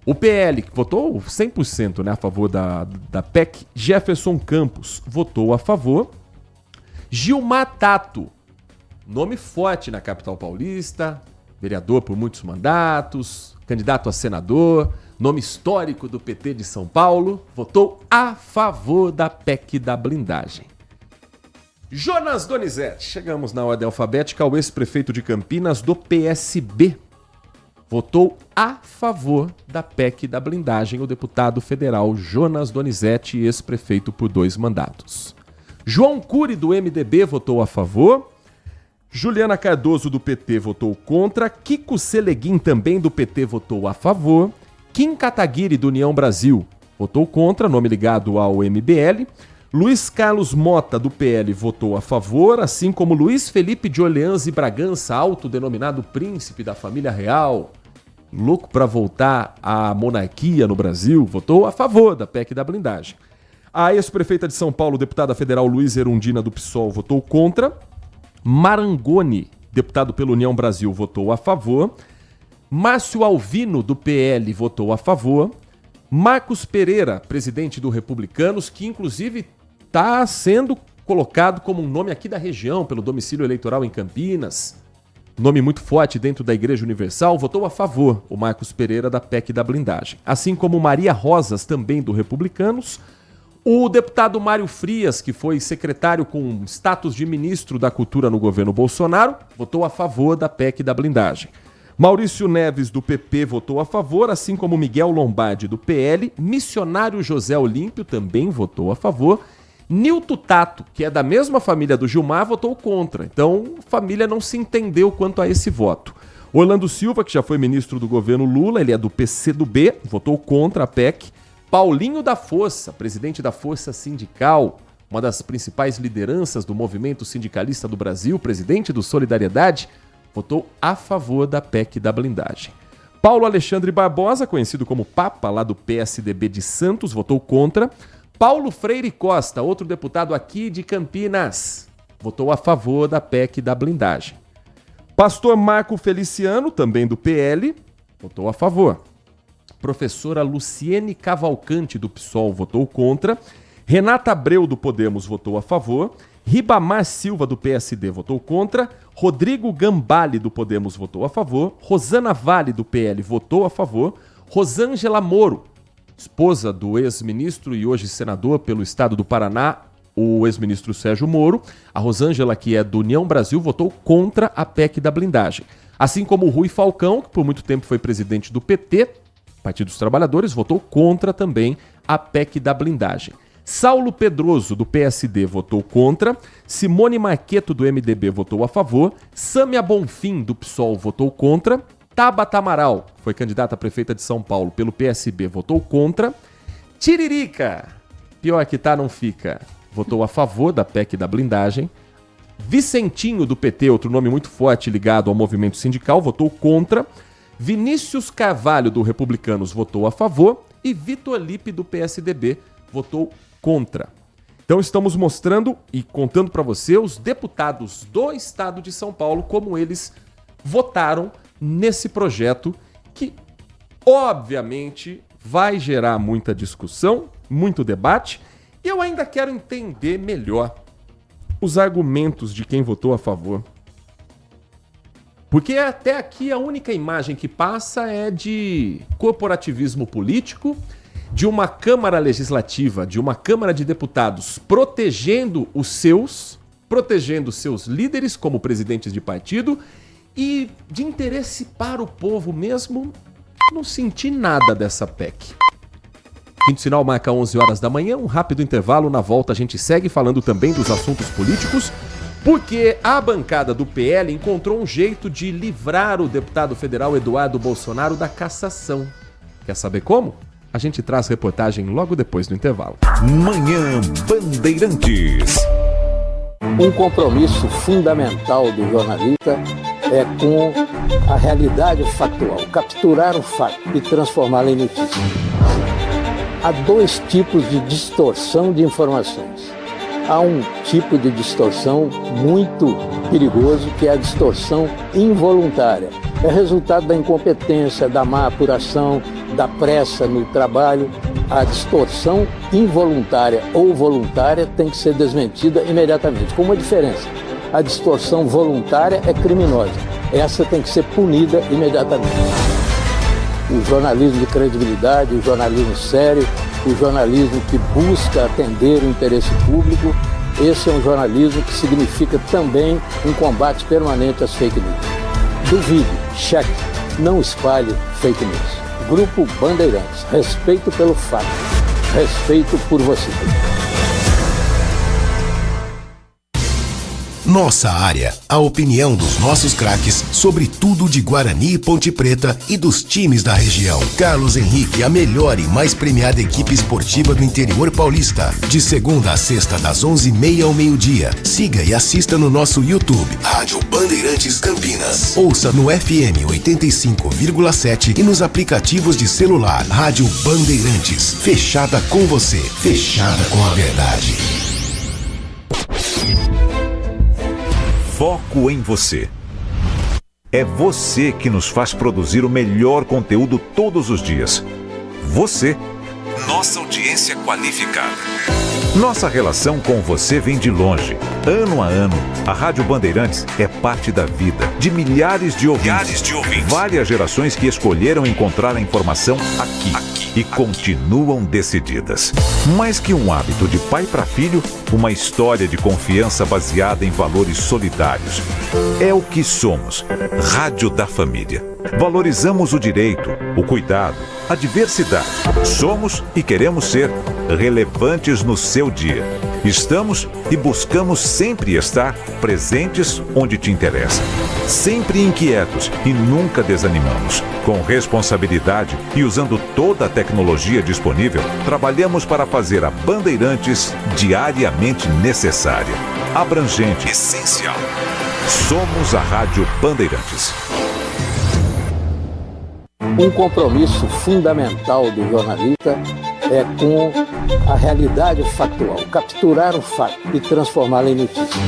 O PL, que votou 100% a favor da PEC, Jefferson Campos, votou a favor. Gilmar Tato, nome forte na capital paulista, vereador por muitos mandatos, candidato a senador, nome histórico do PT de São Paulo, votou a favor da PEC da blindagem. Jonas Donizete, chegamos na ordem alfabética ao ex-prefeito de Campinas do PSB, votou a favor da PEC da blindagem, o deputado federal Jonas Donizete, ex-prefeito por 2 mandatos. João Cury, do MDB, votou a favor. Juliana Cardoso, do PT, votou contra. Kiko Seleguin, também do PT, votou a favor. Kim Kataguiri, do União Brasil, votou contra, nome ligado ao MBL. Luiz Carlos Mota, do PL, votou a favor, assim como Luiz Felipe de Orleans e Bragança, autodenominado príncipe da família real, louco para voltar à monarquia no Brasil, votou a favor da PEC da blindagem. A ex-prefeita de São Paulo, deputada federal Luiz Erundina, do PSOL, votou contra. Marangoni, deputado pela União Brasil, votou a favor. Márcio Alvino, do PL, votou a favor. Marcos Pereira, presidente do Republicanos, que inclusive está sendo colocado como um nome aqui da região, pelo domicílio eleitoral em Campinas, nome muito forte dentro da Igreja Universal, votou a favor, o Marcos Pereira, da PEC da blindagem. Assim como Maria Rosas, também do Republicanos. O deputado Mário Frias, que foi secretário com status de ministro da Cultura no governo Bolsonaro, votou a favor da PEC da blindagem. Maurício Neves, do PP, votou a favor, assim como Miguel Lombardi, do PL. Missionário José Olímpio também votou a favor. Nilton Tato, que é da mesma família do Gilmar, votou contra. Então, a família não se entendeu quanto a esse voto. Orlando Silva, que já foi ministro do governo Lula, ele é do PCdoB, votou contra a PEC. Paulinho da Força, presidente da Força Sindical, uma das principais lideranças do movimento sindicalista do Brasil, presidente do Solidariedade, votou a favor da PEC da blindagem. Paulo Alexandre Barbosa, conhecido como Papa, lá do PSDB de Santos, votou contra. Paulo Freire Costa, outro deputado aqui de Campinas, votou a favor da PEC da blindagem. Pastor Marco Feliciano, também do PL, votou a favor. Professora Luciene Cavalcante, do PSOL, votou contra. Renata Abreu, do Podemos, votou a favor. Ribamar Silva, do PSD, votou contra. Rodrigo Gambale, do Podemos, votou a favor. Rosana Vale, do PL, votou a favor. Rosângela Moro, esposa do ex-ministro e hoje senador pelo estado do Paraná, o ex-ministro Sérgio Moro. A Rosângela, que é do União Brasil, votou contra a PEC da blindagem. Assim como o Rui Falcão, que por muito tempo foi presidente do PT, Partido dos Trabalhadores, votou contra também a PEC da blindagem. Saulo Pedroso, do PSD, votou contra. Simone Marqueto, do MDB, votou a favor. Sâmia Bonfim, do PSOL, votou contra. Tabata Amaral, foi candidata a prefeita de São Paulo pelo PSB, votou contra. Tiririca, pior que tá, não fica, votou a favor da PEC da blindagem. Vicentinho, do PT, outro nome muito forte ligado ao movimento sindical, votou contra. Vinícius Carvalho, do Republicanos, votou a favor. E Vitor Lippe, do PSDB, votou contra. Então estamos mostrando e contando para você os deputados do estado de São Paulo, como eles votaram nesse projeto que, obviamente, vai gerar muita discussão, muito debate. E eu ainda quero entender melhor os argumentos de quem votou a favor. Porque até aqui a única imagem que passa é de corporativismo político, de uma Câmara Legislativa, de uma Câmara de Deputados protegendo seus líderes como presidentes de partido e de interesse para o povo mesmo. Não senti nada dessa PEC. Quinto sinal marca 11 horas da manhã, um rápido intervalo. Na volta a gente segue falando também dos assuntos políticos, porque a bancada do PL encontrou um jeito de livrar o deputado federal Eduardo Bolsonaro da cassação. Quer saber como? A gente traz reportagem logo depois do intervalo. Manhã Bandeirantes. Um compromisso fundamental do jornalista é com a realidade factual, capturar o fato e transformá-lo em notícia. Há dois tipos de distorção de informações. Há um tipo de distorção muito perigoso, que é a distorção involuntária. É resultado da incompetência, da má apuração, da pressa no trabalho. A distorção involuntária ou voluntária tem que ser desmentida imediatamente, com uma diferença. A distorção voluntária é criminosa. Essa tem que ser punida imediatamente. O jornalismo de credibilidade, o jornalismo sério, o jornalismo que busca atender o interesse público, esse é um jornalismo que significa também um combate permanente às fake news. Duvide, cheque, Não espalhe fake news. Grupo Bandeirantes. Respeito pelo fato. Respeito por você. Nossa área, a opinião dos nossos craques sobre tudo de Guarani e Ponte Preta e dos times da região. Carlos Henrique, a melhor e mais premiada equipe esportiva do interior paulista. De segunda a sexta, das 11h30 ao meio-dia. Siga e assista no nosso YouTube, Rádio Bandeirantes Campinas. Ouça no FM 85,7 e nos aplicativos de celular. Rádio Bandeirantes, fechada com você, fechada com a verdade. Foco em você. É você que nos faz produzir o melhor conteúdo todos os dias. Você, nossa audiência qualificada. Nossa relação com você vem de longe. Ano a ano, a Rádio Bandeirantes é parte da vida de milhares de ouvintes. Várias gerações que escolheram encontrar a informação aqui e continuam decididas. Mais que um hábito de pai para filho, uma história de confiança baseada em valores solidários. É o que somos. Rádio da Família. Valorizamos o direito, o cuidado, a diversidade. Somos e queremos ser relevantes no seu dia. Estamos e buscamos sempre estar presentes onde te interessa. Sempre inquietos e nunca desanimamos. Com responsabilidade e usando toda a tecnologia disponível, trabalhamos para fazer a Bandeirantes diariamente necessária, abrangente, essencial. Somos a Rádio Bandeirantes. Um compromisso fundamental do jornalista é com a realidade factual, capturar o fato e transformá-lo em notícia.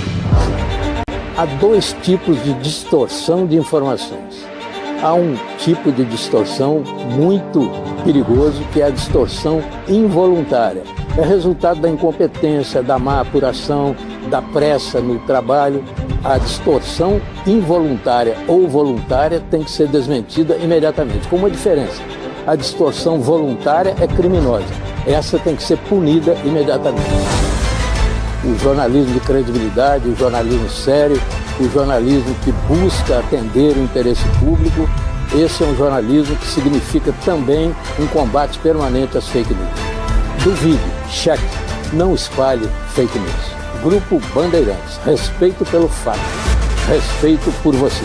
Há dois tipos de distorção de informações. Há um tipo de distorção muito perigoso, que é a distorção involuntária. É resultado da incompetência, da má apuração, da pressa no trabalho. A distorção involuntária ou voluntária tem que ser desmentida imediatamente, com uma diferença. A distorção voluntária é criminosa. Essa tem que ser punida imediatamente. O jornalismo de credibilidade, o jornalismo sério, o jornalismo que busca atender o interesse público, esse é um jornalismo que significa também um combate permanente às fake news. Duvide, cheque, não espalhe fake news. Grupo Bandeirantes. Respeito pelo fato. Respeito por você.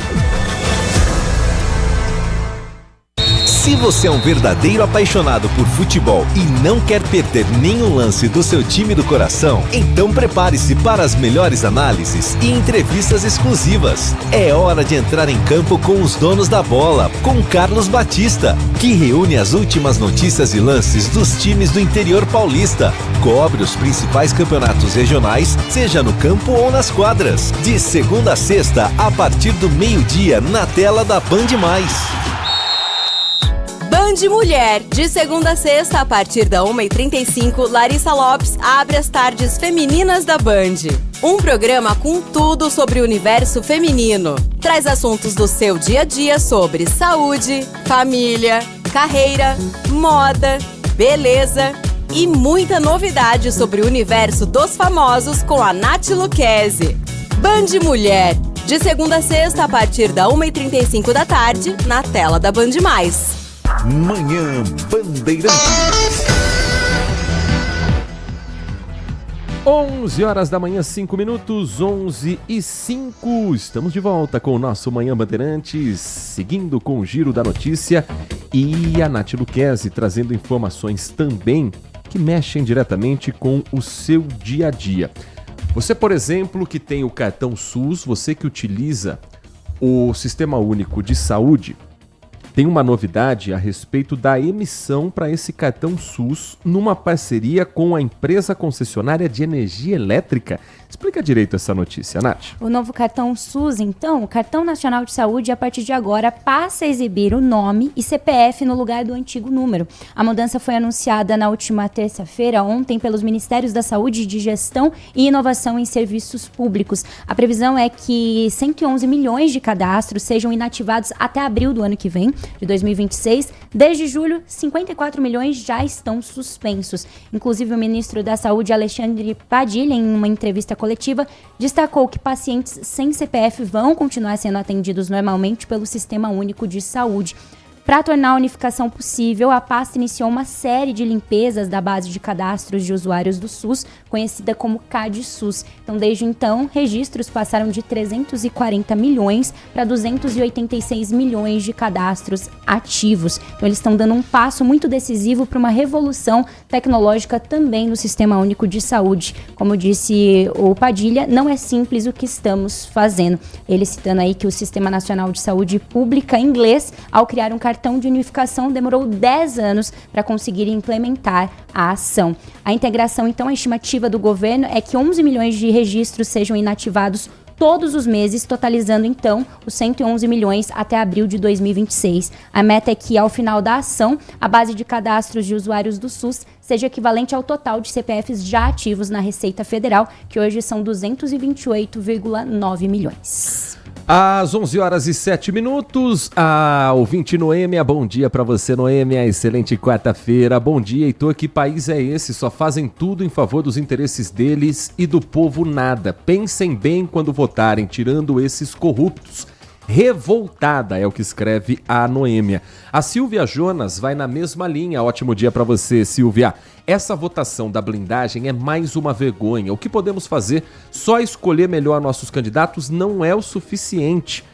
Se você é um verdadeiro apaixonado por futebol e não quer perder nenhum lance do seu time do coração, então prepare-se para as melhores análises e entrevistas exclusivas. É hora de entrar em campo com os donos da bola, com Carlos Batista, que reúne as últimas notícias e lances dos times do interior paulista. Cobre os principais campeonatos regionais, seja no campo ou nas quadras. De segunda a sexta, a partir do meio-dia, na tela da Band+. Band Mulher, de segunda a sexta, a partir da 1h35, Larissa Lopes abre as tardes femininas da Band. Um programa com tudo sobre o universo feminino. Traz assuntos do seu dia a dia sobre saúde, família, carreira, moda, beleza e muita novidade sobre o universo dos famosos com a Nath Lucchesi. Band Mulher, de segunda a sexta, a partir da 1h35 da tarde, na tela da Band+. Manhã Bandeirantes. 11 horas da manhã, 5 minutos, 11h05. Estamos de volta com o nosso Manhã Bandeirantes, seguindo com o giro da notícia e a Nath Lucchesi trazendo informações também que mexem diretamente com o seu dia a dia. Você, por exemplo, que tem o cartão SUS, você que utiliza o Sistema Único de Saúde, tem uma novidade a respeito da emissão para esse cartão SUS numa parceria com a empresa concessionária de energia elétrica. Explica direito essa notícia, Nath. O novo cartão SUS, então, o Cartão Nacional de Saúde, a partir de agora, passa a exibir o nome e CPF no lugar do antigo número. A mudança foi anunciada na última terça-feira, ontem, pelos Ministérios da Saúde, de Gestão e Inovação em Serviços Públicos. A previsão é que 111 milhões de cadastros sejam inativados até abril do ano que vem. de 2026. Desde julho, 54 milhões já estão suspensos. Inclusive, o ministro da Saúde, Alexandre Padilha, em uma entrevista coletiva, destacou que pacientes sem CPF vão continuar sendo atendidos normalmente pelo Sistema Único de Saúde. Para tornar a unificação possível, a pasta iniciou uma série de limpezas da base de cadastros de usuários do SUS, conhecida como CadSUS. Então, desde então, registros passaram de 340 milhões para 286 milhões de cadastros ativos. Então, eles estão dando um passo muito decisivo para uma revolução tecnológica também no Sistema Único de Saúde. Como disse o Padilha, não é simples o que estamos fazendo. Ele citando aí que o Sistema Nacional de Saúde Pública em inglês, ao criar um cartão de unificação, demorou 10 anos para conseguir implementar a ação. A integração, então, a estimativa do governo é que 11 milhões de registros sejam inativados todos os meses, totalizando, então, os 111 milhões até abril de 2026. A meta é que, ao final da ação, a base de cadastros de usuários do SUS seja equivalente ao total de CPFs já ativos na Receita Federal, que hoje são 228,9 milhões. Às 11h07, a ouvinte Noêmia, bom dia pra você, Noêmia, excelente quarta-feira, bom dia, Heitor, que país é esse? Só fazem tudo em favor dos interesses deles e do povo nada. Pensem bem quando votarem, tirando esses corruptos. Revoltada é o que escreve a Noêmia. A Silvia Jonas vai na mesma linha. Ótimo dia pra você, Silvia. Essa votação da blindagem é mais uma vergonha. O que podemos fazer? Só escolher melhor nossos candidatos não é o suficiente.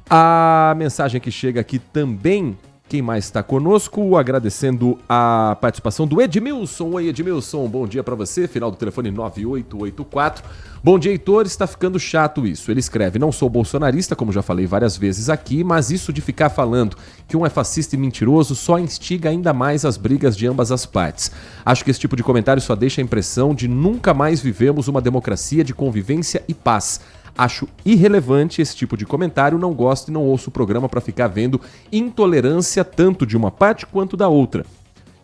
A mensagem que chega aqui também, quem mais está conosco? Agradecendo a participação do Edmilson. Oi, Edmilson, bom dia para você. Final do telefone 9884. Bom dia, Heitor. Está ficando chato isso. Ele escreve, não sou bolsonarista, como já falei várias vezes aqui, mas isso de ficar falando que um é fascista e mentiroso só instiga ainda mais as brigas de ambas as partes. Acho que esse tipo de comentário só deixa a impressão de nunca mais vivemos uma democracia de convivência e paz. Acho irrelevante esse tipo de comentário, não gosto e não ouço o programa para ficar vendo intolerância tanto de uma parte quanto da outra.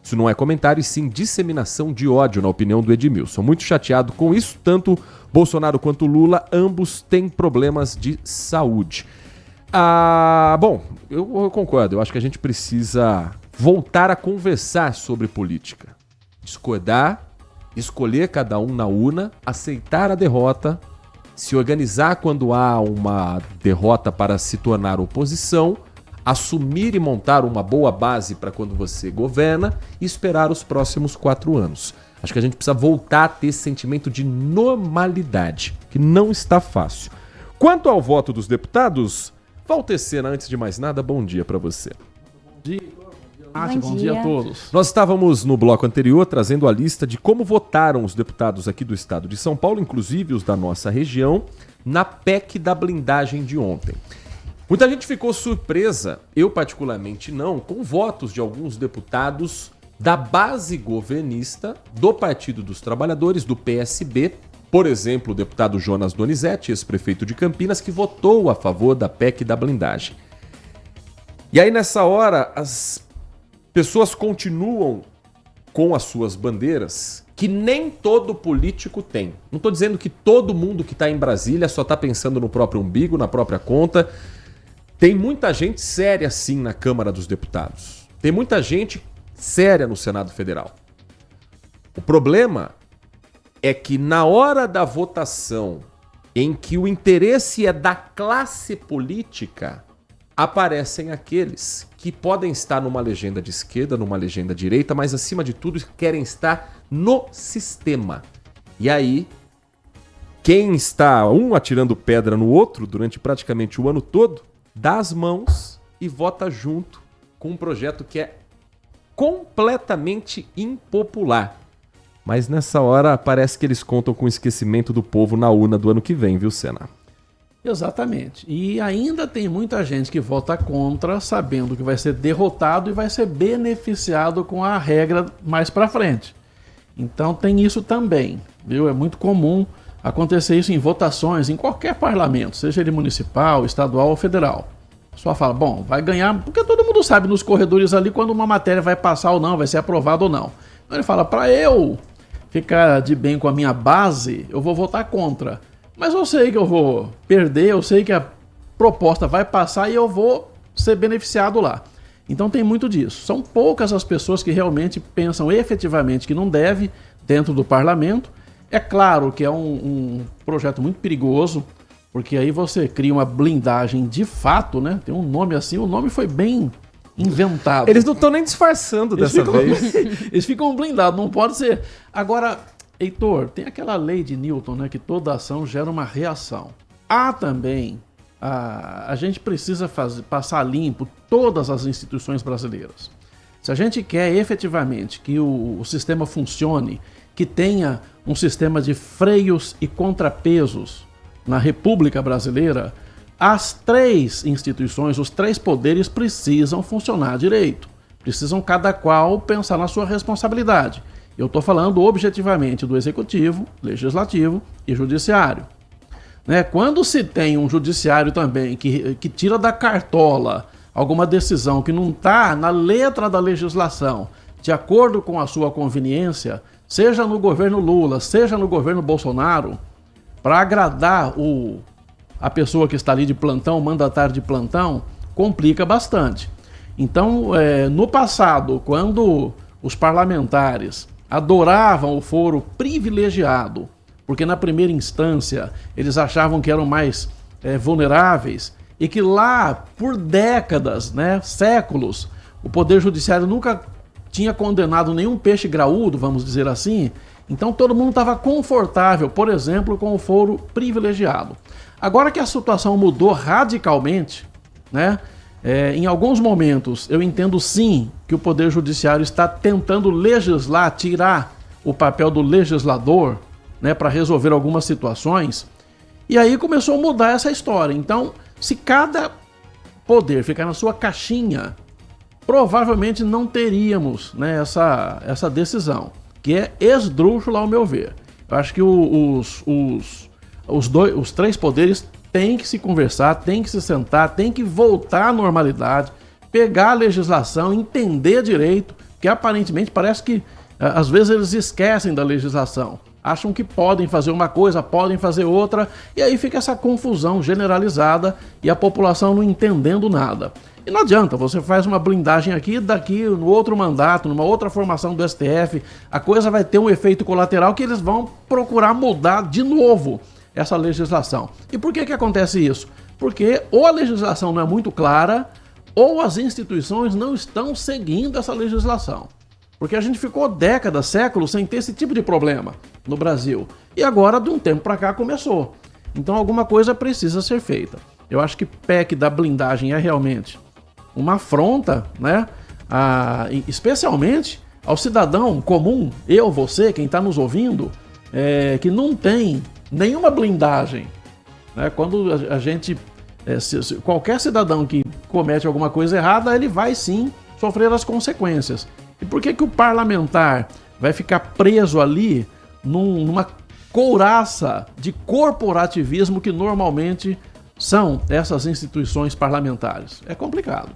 Isso não é comentário e sim disseminação de ódio, na opinião do Edmilson. Muito chateado com isso, tanto Bolsonaro quanto Lula, ambos têm problemas de saúde. Bom, eu concordo, eu acho que a gente precisa voltar a conversar sobre política. Discordar, escolher cada um na urna, aceitar a derrota, se organizar quando há uma derrota para se tornar oposição, assumir e montar uma boa base para quando você governa e esperar os próximos 4 anos. Acho que a gente precisa voltar a ter esse sentimento de normalidade, que não está fácil. Quanto ao voto dos deputados, Walter Sena, antes de mais nada, bom dia para você. Bom dia. Bom dia a todos. Nós estávamos no bloco anterior trazendo a lista de como votaram os deputados aqui do estado de São Paulo, inclusive os da nossa região, na PEC da blindagem de ontem. Muita gente ficou surpresa, eu particularmente não, com votos de alguns deputados da base governista do Partido dos Trabalhadores, do PSB, por exemplo, o deputado Jonas Donizete, ex-prefeito de Campinas, que votou a favor da PEC da blindagem. E aí nessa hora, as pessoas continuam com as suas bandeiras que nem todo político tem. Não estou dizendo que todo mundo que está em Brasília só está pensando no próprio umbigo, na própria conta. Tem muita gente séria sim na Câmara dos Deputados. Tem muita gente séria no Senado Federal. O problema é que na hora da votação, em que o interesse é da classe política, aparecem aqueles que podem estar numa legenda de esquerda, numa legenda direita, mas acima de tudo querem estar no sistema. E aí, quem está um atirando pedra no outro durante praticamente o ano todo, dá as mãos e vota junto com um projeto que é completamente impopular. Mas nessa hora parece que eles contam com o esquecimento do povo na urna do ano que vem, viu, Sena? Exatamente. E ainda tem muita gente que vota contra, sabendo que vai ser derrotado e vai ser beneficiado com a regra mais pra frente. Então tem isso também, viu? É muito comum acontecer isso em votações em qualquer parlamento, seja ele municipal, estadual ou federal. Só fala, bom, vai ganhar, porque todo mundo sabe nos corredores ali quando uma matéria vai passar ou não, vai ser aprovada ou não. Então ele fala, para eu ficar de bem com a minha base, eu vou votar contra. Mas eu sei que eu vou perder, eu sei que a proposta vai passar e eu vou ser beneficiado lá. Então tem muito disso. São poucas as pessoas que realmente pensam efetivamente que não deve dentro do parlamento. É claro que é um projeto muito perigoso, porque aí você cria uma blindagem de fato, né? Tem um nome assim, o nome foi bem inventado. Eles não estão nem disfarçando dessa vez. Eles ficam blindados, não pode ser. Agora, Heitor, tem aquela lei de Newton, né? Que toda ação gera uma reação. Há também... A gente precisa passar limpo todas as instituições brasileiras. Se a gente quer efetivamente que o sistema funcione, que tenha um sistema de freios e contrapesos na República Brasileira, as 3 instituições, os 3 poderes precisam funcionar direito. Precisam cada qual pensar na sua responsabilidade. Eu estou falando objetivamente do Executivo, Legislativo e Judiciário. Né? Quando se tem um judiciário também que tira da cartola alguma decisão que não está na letra da legislação, de acordo com a sua conveniência, seja no governo Lula, seja no governo Bolsonaro, para agradar a pessoa que está ali de plantão, o mandatário de plantão, complica bastante. Então, no passado, quando os parlamentares adoravam o foro privilegiado, porque na primeira instância eles achavam que eram mais vulneráveis e que lá, por décadas, né, séculos, o Poder Judiciário nunca tinha condenado nenhum peixe graúdo, vamos dizer assim, então todo mundo estava confortável, por exemplo, com o foro privilegiado. Agora que a situação mudou radicalmente, né, em alguns momentos eu entendo sim que o Poder Judiciário está tentando legislar, tirar o papel do legislador, né, para resolver algumas situações, e aí começou a mudar essa história. Então, se cada poder ficar na sua caixinha, provavelmente não teríamos, né, essa decisão, que é esdrúxula ao meu ver. Eu acho que os 3 poderes têm que se conversar, têm que se sentar, têm que voltar à normalidade, pegar a legislação, entender direito, que aparentemente parece que às vezes eles esquecem da legislação. Acham que podem fazer uma coisa, podem fazer outra, e aí fica essa confusão generalizada e a população não entendendo nada. E não adianta, você faz uma blindagem aqui, daqui no outro mandato, numa outra formação do STF, a coisa vai ter um efeito colateral que eles vão procurar mudar de novo essa legislação. E por que acontece isso? Porque ou a legislação não é muito clara, ou as instituições não estão seguindo essa legislação. Porque a gente ficou décadas, séculos, sem ter esse tipo de problema no Brasil. E agora, de um tempo para cá, começou. Então, alguma coisa precisa ser feita. Eu acho que PEC da blindagem é realmente uma afronta, né? Especialmente ao cidadão comum, eu, você, quem está nos ouvindo, que não tem nenhuma blindagem. Né? Quando a gente... qualquer cidadão que comete alguma coisa errada, ele vai sim sofrer as consequências. E por que o parlamentar vai ficar preso ali numa couraça de corporativismo que normalmente são essas instituições parlamentares? É complicado.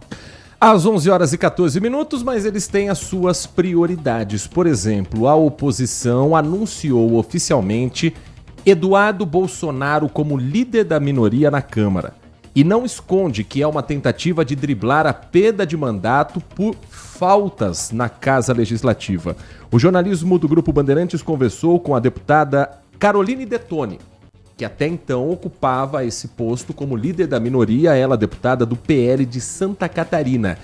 Às 11h14, mas eles têm as suas prioridades. Por exemplo, a oposição anunciou oficialmente Eduardo Bolsonaro como líder da minoria na Câmara. E não esconde que é uma tentativa de driblar a perda de mandato por faltas na Casa Legislativa. O jornalismo do Grupo Bandeirantes conversou com a deputada Caroline Detoni, que até então ocupava esse posto como líder da minoria, ela deputada do PL de Santa Catarina.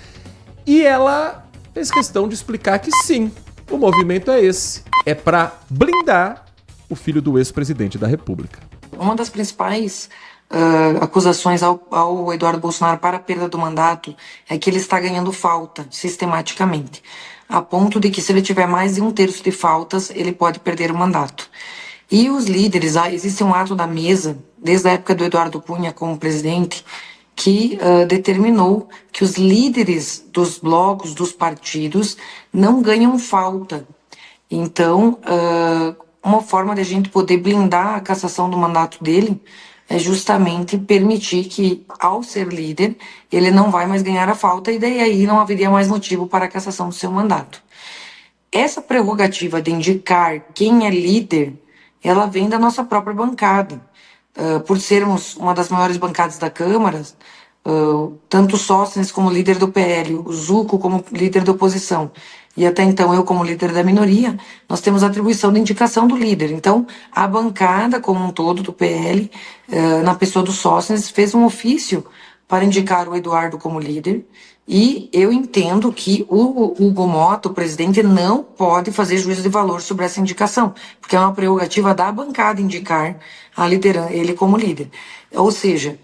E ela fez questão de explicar que sim, o movimento é esse, é para blindar o filho do ex-presidente da República. Uma das principais acusações ao Eduardo Bolsonaro para a perda do mandato é que ele está ganhando falta sistematicamente, a ponto de que se ele tiver mais de 1/3 de faltas, ele pode perder o mandato. E os líderes, existe um ato da mesa, desde a época do Eduardo Cunha como presidente, que determinou que os líderes dos blocos, dos partidos, não ganham falta. Então, uma forma de a gente poder blindar a cassação do mandato dele é justamente permitir que, ao ser líder, ele não vai mais ganhar a falta e daí aí não haveria mais motivo para a cassação do seu mandato. Essa prerrogativa de indicar quem é líder, ela vem da nossa própria bancada. Por sermos uma das maiores bancadas da Câmara, tanto o Sóstenes como líder do PL, o Zucco como líder da oposição, e até então eu como líder da minoria, nós temos a atribuição de indicação do líder. Então, a bancada como um todo do PL, na pessoa do Sóstenes, fez um ofício para indicar o Eduardo como líder, e eu entendo que o Hugo Mota, o presidente, não pode fazer juízo de valor sobre essa indicação, porque é uma prerrogativa da bancada indicar a liderança, ele como líder. Ou seja,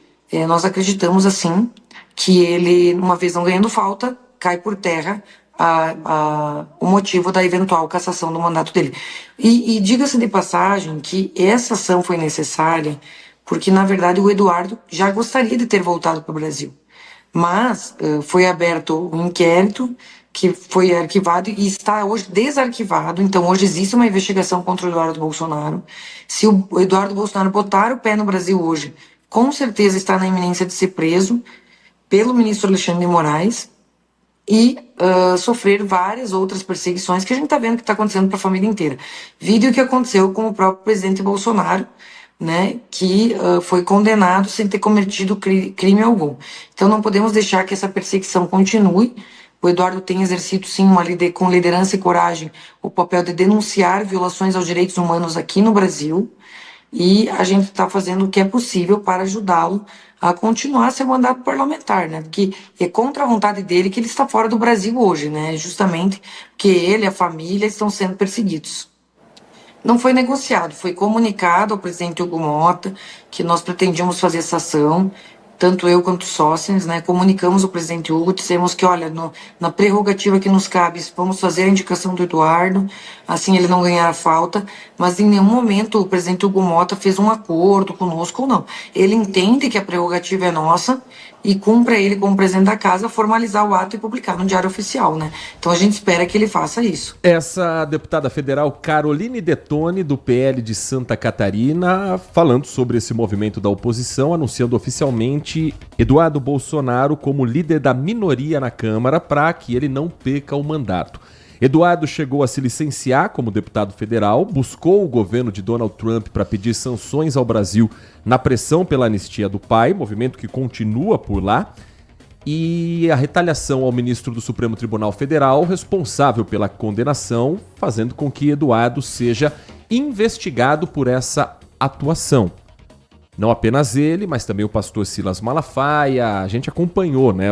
nós acreditamos, assim, que ele, uma vez não ganhando falta, cai por terra o motivo da eventual cassação do mandato dele. E diga-se de passagem que essa ação foi necessária porque, na verdade, o Eduardo já gostaria de ter voltado para o Brasil. Mas foi aberto um inquérito que foi arquivado e está hoje desarquivado. Então, hoje existe uma investigação contra o Eduardo Bolsonaro. Se o Eduardo Bolsonaro botar o pé no Brasil hoje, com certeza está na iminência de ser preso pelo ministro Alexandre de Moraes e sofrer várias outras perseguições que a gente está vendo que está acontecendo para a família inteira. Vídeo que aconteceu com o próprio presidente Bolsonaro, né, que foi condenado sem ter cometido crime algum. Então não podemos deixar que essa perseguição continue. O Eduardo tem exercido, sim, com liderança e coragem, o papel de denunciar violações aos direitos humanos aqui no Brasil, e a gente está fazendo o que é possível para ajudá-lo a continuar seu mandato parlamentar, né? Porque é contra a vontade dele que ele está fora do Brasil hoje, né? Justamente porque ele e a família estão sendo perseguidos. Não foi negociado, foi comunicado ao presidente Hugo Mota que nós pretendíamos fazer essa ação, tanto eu quanto o Sóstenes, né? Comunicamos ao presidente Hugo, dissemos que, olha, na prerrogativa que nos cabe, vamos fazer a indicação do Eduardo, assim ele não ganhar a falta, mas em nenhum momento o presidente Hugo Mota fez um acordo conosco ou não. Ele entende que a prerrogativa é nossa e cumpre a ele, como presidente da casa, formalizar o ato e publicar no Diário Oficial, né? Então a gente espera que ele faça isso. Essa deputada federal Caroline Detoni, do PL de Santa Catarina, falando sobre esse movimento da oposição, anunciando oficialmente Eduardo Bolsonaro como líder da minoria na Câmara para que ele não perca o mandato. Eduardo chegou a se licenciar como deputado federal, buscou o governo de Donald Trump para pedir sanções ao Brasil na pressão pela anistia do pai, movimento que continua por lá, e a retaliação ao ministro do Supremo Tribunal Federal, responsável pela condenação, fazendo com que Eduardo seja investigado por essa atuação. Não apenas ele, mas também o pastor Silas Malafaia. A gente acompanhou, né,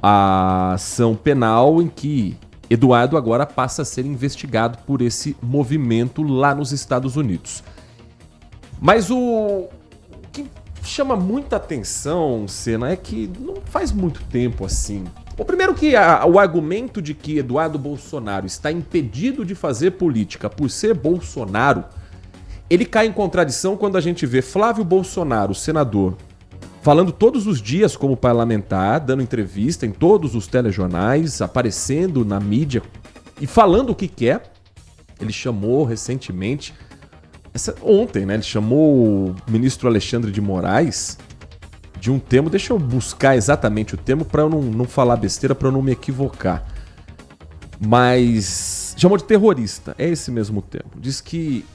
a ação penal em que Eduardo agora passa a ser investigado por esse movimento lá nos Estados Unidos. Mas o que chama muita atenção, Sena, é que não faz muito tempo assim. O primeiro que o argumento de que Eduardo Bolsonaro está impedido de fazer política por ser Bolsonaro, ele cai em contradição quando a gente vê Flávio Bolsonaro, senador, falando todos os dias como parlamentar, dando entrevista em todos os telejornais, aparecendo na mídia e falando o que quer. Ele chamou recentemente, ontem, né? Ele chamou o ministro Alexandre de Moraes de um termo, deixa eu buscar exatamente o termo para eu não falar besteira, para eu não me equivocar. Mas chamou de terrorista, é esse mesmo termo. Diz que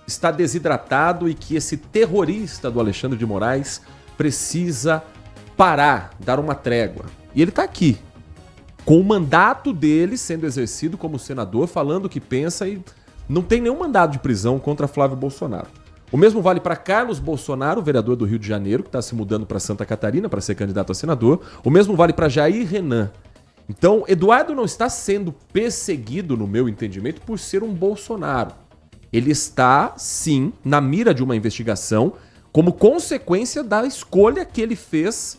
está desidratado e que esse terrorista do Alexandre de Moraes precisa parar, dar uma trégua. E ele está aqui, com o mandato dele sendo exercido como senador, falando o que pensa, e não tem nenhum mandado de prisão contra Flávio Bolsonaro. O mesmo vale para Carlos Bolsonaro, vereador do Rio de Janeiro, que está se mudando para Santa Catarina para ser candidato a senador. O mesmo vale para Jair Renan. Então, Eduardo não está sendo perseguido, no meu entendimento, por ser um Bolsonaro. Ele está, sim, na mira de uma investigação como consequência da escolha que ele fez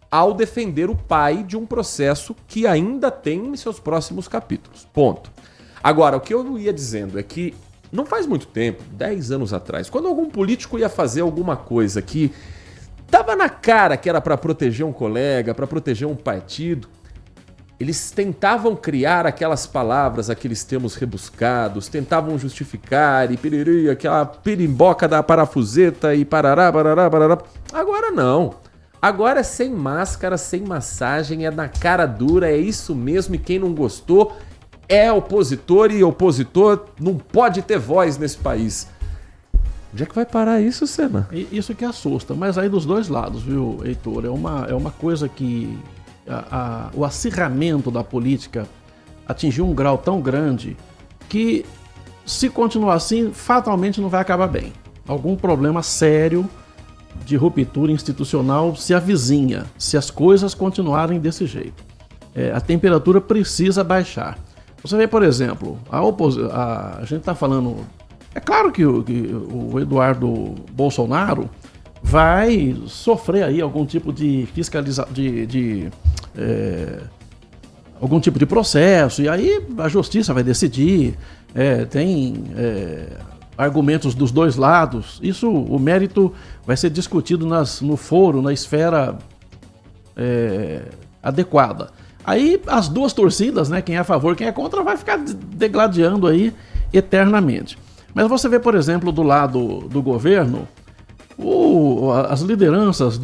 ao defender o pai de um processo que ainda tem em seus próximos capítulos. Ponto. Agora, o que eu ia dizendo é que não faz muito tempo, 10 anos atrás, quando algum político ia fazer alguma coisa que tava na cara que era para proteger um colega, para proteger um partido, eles tentavam criar aquelas palavras, aqueles termos rebuscados, tentavam justificar e piriri, aquela pirimboca da parafuseta e parará, parará, parará. Agora não. Agora é sem máscara, sem massagem, é na cara dura, é isso mesmo, e quem não gostou é opositor, e opositor não pode ter voz nesse país. Onde é que vai parar isso, Senna? Isso que assusta, mas aí dos dois lados, viu, Heitor? É uma coisa que o acirramento da política atingiu um grau tão grande que, se continuar assim, fatalmente não vai acabar bem. Algum problema sério de ruptura institucional se avizinha, se as coisas continuarem desse jeito. A temperatura precisa baixar. Você vê, por exemplo, a gente está falando... É claro que o Eduardo Bolsonaro vai sofrer aí algum tipo de fiscalização, algum tipo de processo, e aí a justiça vai decidir, tem argumentos dos dois lados. Isso, o mérito vai ser discutido no foro, na esfera adequada. Aí as duas torcidas, né, quem é a favor, quem é contra, vai ficar degladiando aí eternamente. Mas você vê, por exemplo, do lado do governo, as lideranças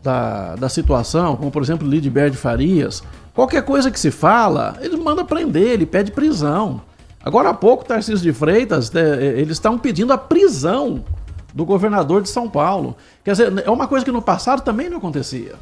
da situação, como por exemplo Lidberto Farias, qualquer coisa que se fala, ele manda prender, ele pede prisão. Agora há pouco, Tarcísio de Freitas, eles estão pedindo a prisão do governador de São Paulo. Quer dizer, é uma coisa que no passado também não acontecia.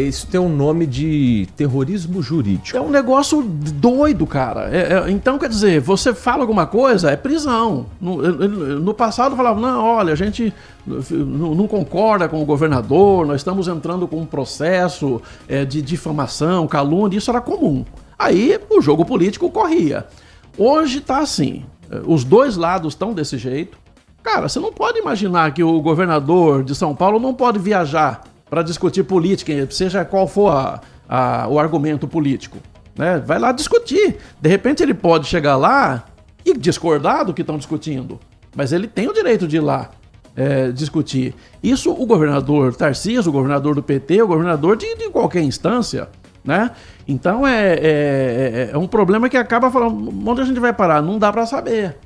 Isso tem um nome de terrorismo jurídico. É um negócio doido, cara. Então, quer dizer, você fala alguma coisa, é prisão. No passado falava, não, olha, a gente não concorda com o governador, nós estamos entrando com um processo de difamação, calúnia, isso era comum. Aí o jogo político corria. Hoje tá assim, os dois lados estão desse jeito. Cara, você não pode imaginar que o governador de São Paulo não pode viajar para discutir política, seja qual for o argumento político, né? Vai lá discutir. De repente ele pode chegar lá e discordar do que estão discutindo, mas ele tem o direito de ir lá discutir. Isso o governador Tarcísio, o governador do PT, o governador de qualquer instância, né? Então é um problema que acaba falando, onde a gente vai parar? Não dá para saber.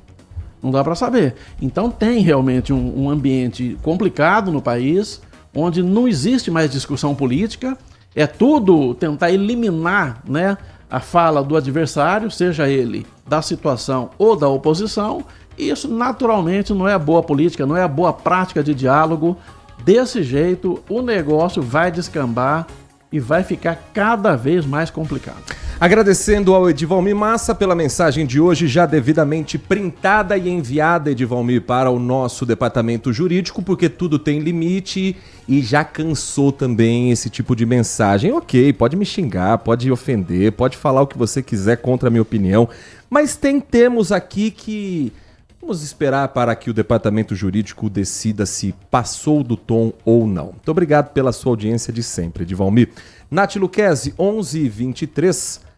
Não dá para saber. Então tem realmente um ambiente complicado no país, onde não existe mais discussão política, é tudo tentar eliminar, né, a fala do adversário, seja ele da situação ou da oposição, e isso naturalmente não é a boa política, não é a boa prática de diálogo. Desse jeito o negócio vai descambar e vai ficar cada vez mais complicado. Agradecendo ao Edivalmir Massa pela mensagem de hoje, já devidamente printada e enviada, Edivalmir, para o nosso departamento jurídico, porque tudo tem limite e já cansou também esse tipo de mensagem. Ok, pode me xingar, pode ofender, pode falar o que você quiser contra a minha opinião, mas tem termos aqui que vamos esperar para que o departamento jurídico decida se passou do tom ou não. Muito obrigado pela sua audiência de sempre, Edivalmir. Nath Luquezzi, 11h23.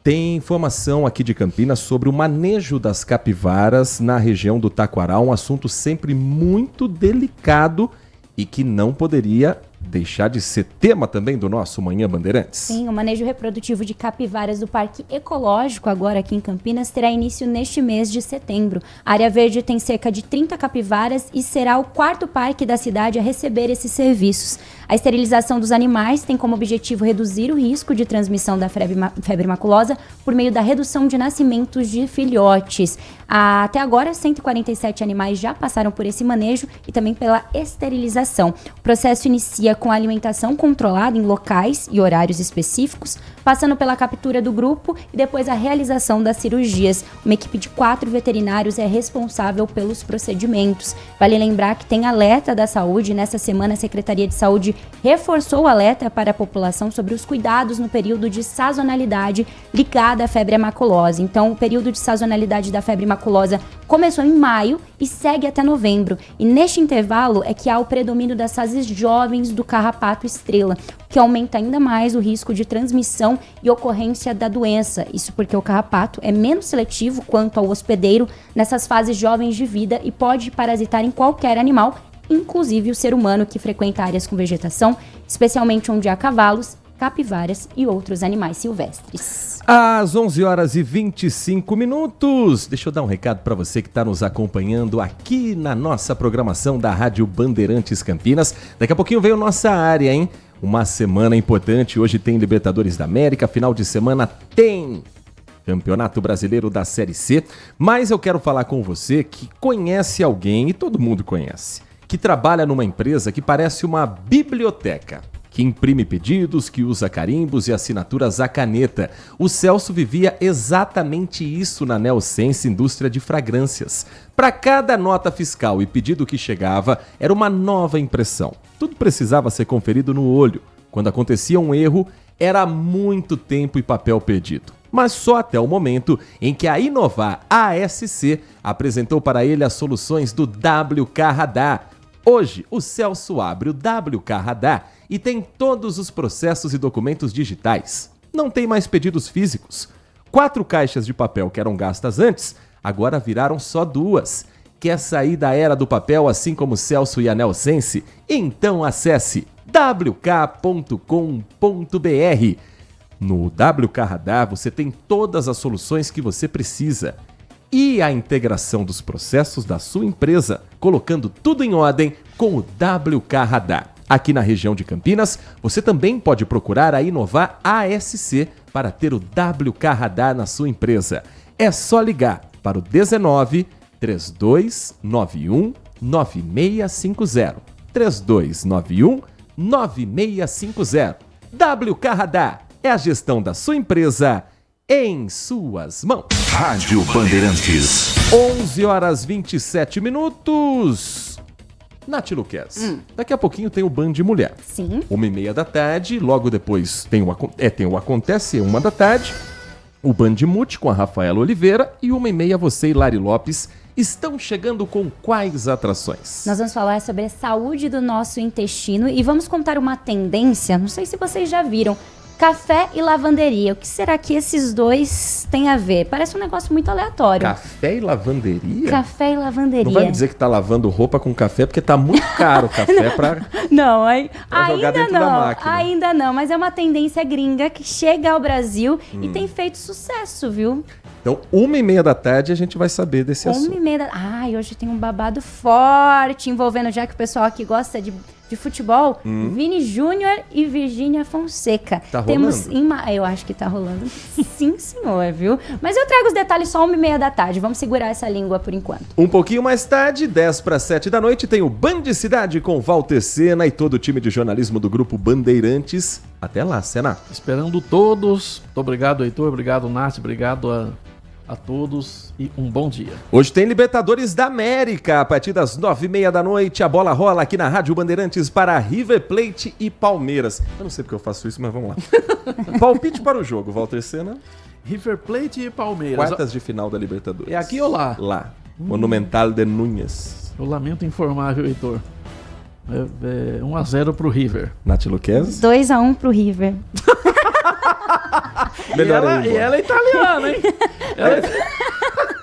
Tem informação aqui de Campinas sobre o manejo das capivaras na região do Taquaral, um assunto sempre muito delicado e que não poderia deixar de ser tema também do nosso Manhã Bandeirantes. Sim, o manejo reprodutivo de capivaras do Parque Ecológico, agora aqui em Campinas, terá início neste mês de setembro. A área verde tem cerca de 30 capivaras e será o quarto parque da cidade a receber esses serviços. A esterilização dos animais tem como objetivo reduzir o risco de transmissão da febre maculosa por meio da redução de nascimentos de filhotes. Até agora, 147 animais já passaram por esse manejo e também pela esterilização. O processo inicia com a alimentação controlada em locais e horários específicos, passando pela captura do grupo e depois a realização das cirurgias. Uma equipe de 4 veterinários é responsável pelos procedimentos. Vale lembrar que tem alerta da saúde. Nessa semana, a Secretaria de Saúde reforçou o alerta para a população sobre os cuidados no período de sazonalidade ligada à febre maculosa. Então, o período de sazonalidade da febre maculosa começou em maio e segue até novembro. E neste intervalo é que há o predomínio das fases jovens do carrapato estrela, que aumenta ainda mais o risco de transmissão e ocorrência da doença. Isso porque o carrapato é menos seletivo quanto ao hospedeiro nessas fases jovens de vida e pode parasitar em qualquer animal, inclusive o ser humano que frequenta áreas com vegetação, especialmente onde há cavalos, capivaras e outros animais silvestres. Às 11h25, deixa eu dar um recado para você que está nos acompanhando aqui na nossa programação da Rádio Bandeirantes Campinas. Daqui a pouquinho veio nossa área, hein? Uma semana importante, hoje tem Libertadores da América, final de semana tem Campeonato Brasileiro da Série C, mas eu quero falar com você que conhece alguém, e todo mundo conhece, que trabalha numa empresa que parece uma biblioteca, que imprime pedidos, que usa carimbos e assinaturas à caneta. O Celso vivia exatamente isso na Neosense Indústria de Fragrâncias. Para cada nota fiscal e pedido que chegava, era uma nova impressão. Tudo precisava ser conferido no olho. Quando acontecia um erro, era muito tempo e papel perdido. Mas só até o momento em que a Inovar ASC apresentou para ele as soluções do WK Radar. Hoje, o Celso abre o WK Radar e tem todos os processos e documentos digitais. Não tem mais pedidos físicos. 4 caixas de papel que eram gastas antes, agora viraram só 2. Quer sair da era do papel assim como o Celso e a Neosense? Então acesse wk.com.br. No WK Radar você tem todas as soluções que você precisa. E a integração dos processos da sua empresa, colocando tudo em ordem com o WK Radar. Aqui na região de Campinas, você também pode procurar a Inovar ASC para ter o WK Radar na sua empresa. É só ligar para o 19 3291 9650. 3291 9650. WK Radar é a gestão da sua empresa em suas mãos. Rádio Bandeirantes. 11h27. Nath Luquez, daqui a pouquinho tem o Band de Mulher. Sim. 1h30 da tarde, logo depois tem o Acontece, 1 da tarde, o Band de Mute com a Rafaela Oliveira e 1h30 você e Lari Lopes estão chegando com quais atrações? Nós vamos falar sobre a saúde do nosso intestino e vamos contar uma tendência, não sei se vocês já viram, café e lavanderia. O que será que esses dois têm a ver? Parece um negócio muito aleatório. Café e lavanderia? Café e lavanderia. Não vai me dizer que tá lavando roupa com café, porque tá muito caro o café pra jogar dentro da máquina. Ainda não, mas é uma tendência gringa que chega ao Brasil e tem feito sucesso, viu? Então, 1h30 da tarde a gente vai saber desse assunto. 1h30 da... Ai, hoje tem um babado forte envolvendo, já que o pessoal aqui gosta de futebol, Vini Júnior e Virgínia Fonseca. Tá rolando? Eu acho que tá rolando. Sim, senhor, viu? Mas eu trago os detalhes só 1h30 da tarde. Vamos segurar essa língua por enquanto. Um pouquinho mais tarde, 10:07 da noite, tem o Band Cidade com Walter Sena e todo o time de jornalismo do Grupo Bandeirantes. Até lá, Sena. Esperando todos. Muito obrigado, Heitor. Obrigado, Nath. Obrigado a todos e um bom dia. Hoje tem Libertadores da América, a partir das 9h30 da noite, a bola rola aqui na Rádio Bandeirantes para River Plate e Palmeiras. Eu não sei porque eu faço isso, mas vamos lá. Palpite para o jogo, Walter Sena. River Plate e Palmeiras. Quartas de final da Libertadores. É aqui ou lá? Lá. Monumental de Núñez. Eu lamento informar, viu, Heitor? 1-0 pro River. Nath Luquez? 2-1 pro River. Melhor e ela é italiana, hein?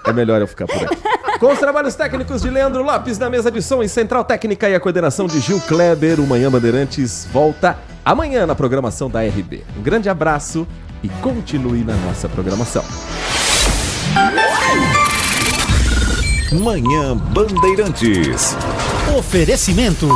É melhor eu ficar por aqui. Com os trabalhos técnicos de Leandro Lopes na mesa de som e central técnica e a coordenação de Gil Kleber, o Manhã Bandeirantes volta amanhã na programação da RB. Um grande abraço e continue na nossa programação. Manhã Bandeirantes. Oferecimento.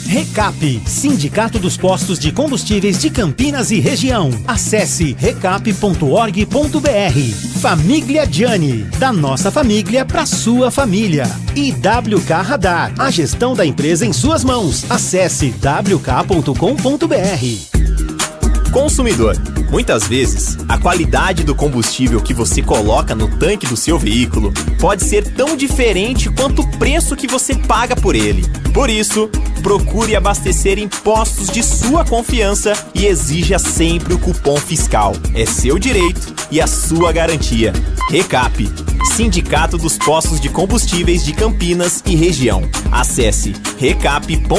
Recap, Sindicato dos Postos de Combustíveis de Campinas e Região. Acesse recap.org.br. Família Gianni, da nossa família para sua família. E WK Radar, a gestão da empresa em suas mãos. Acesse wk.com.br. Consumidor, muitas vezes, a qualidade do combustível que você coloca no tanque do seu veículo pode ser tão diferente quanto o preço que você paga por ele. Por isso, procure abastecer em postos de sua confiança e exija sempre o cupom fiscal. É seu direito e a sua garantia. Recap, Sindicato dos Postos de Combustíveis de Campinas e Região. Acesse recap.org.br.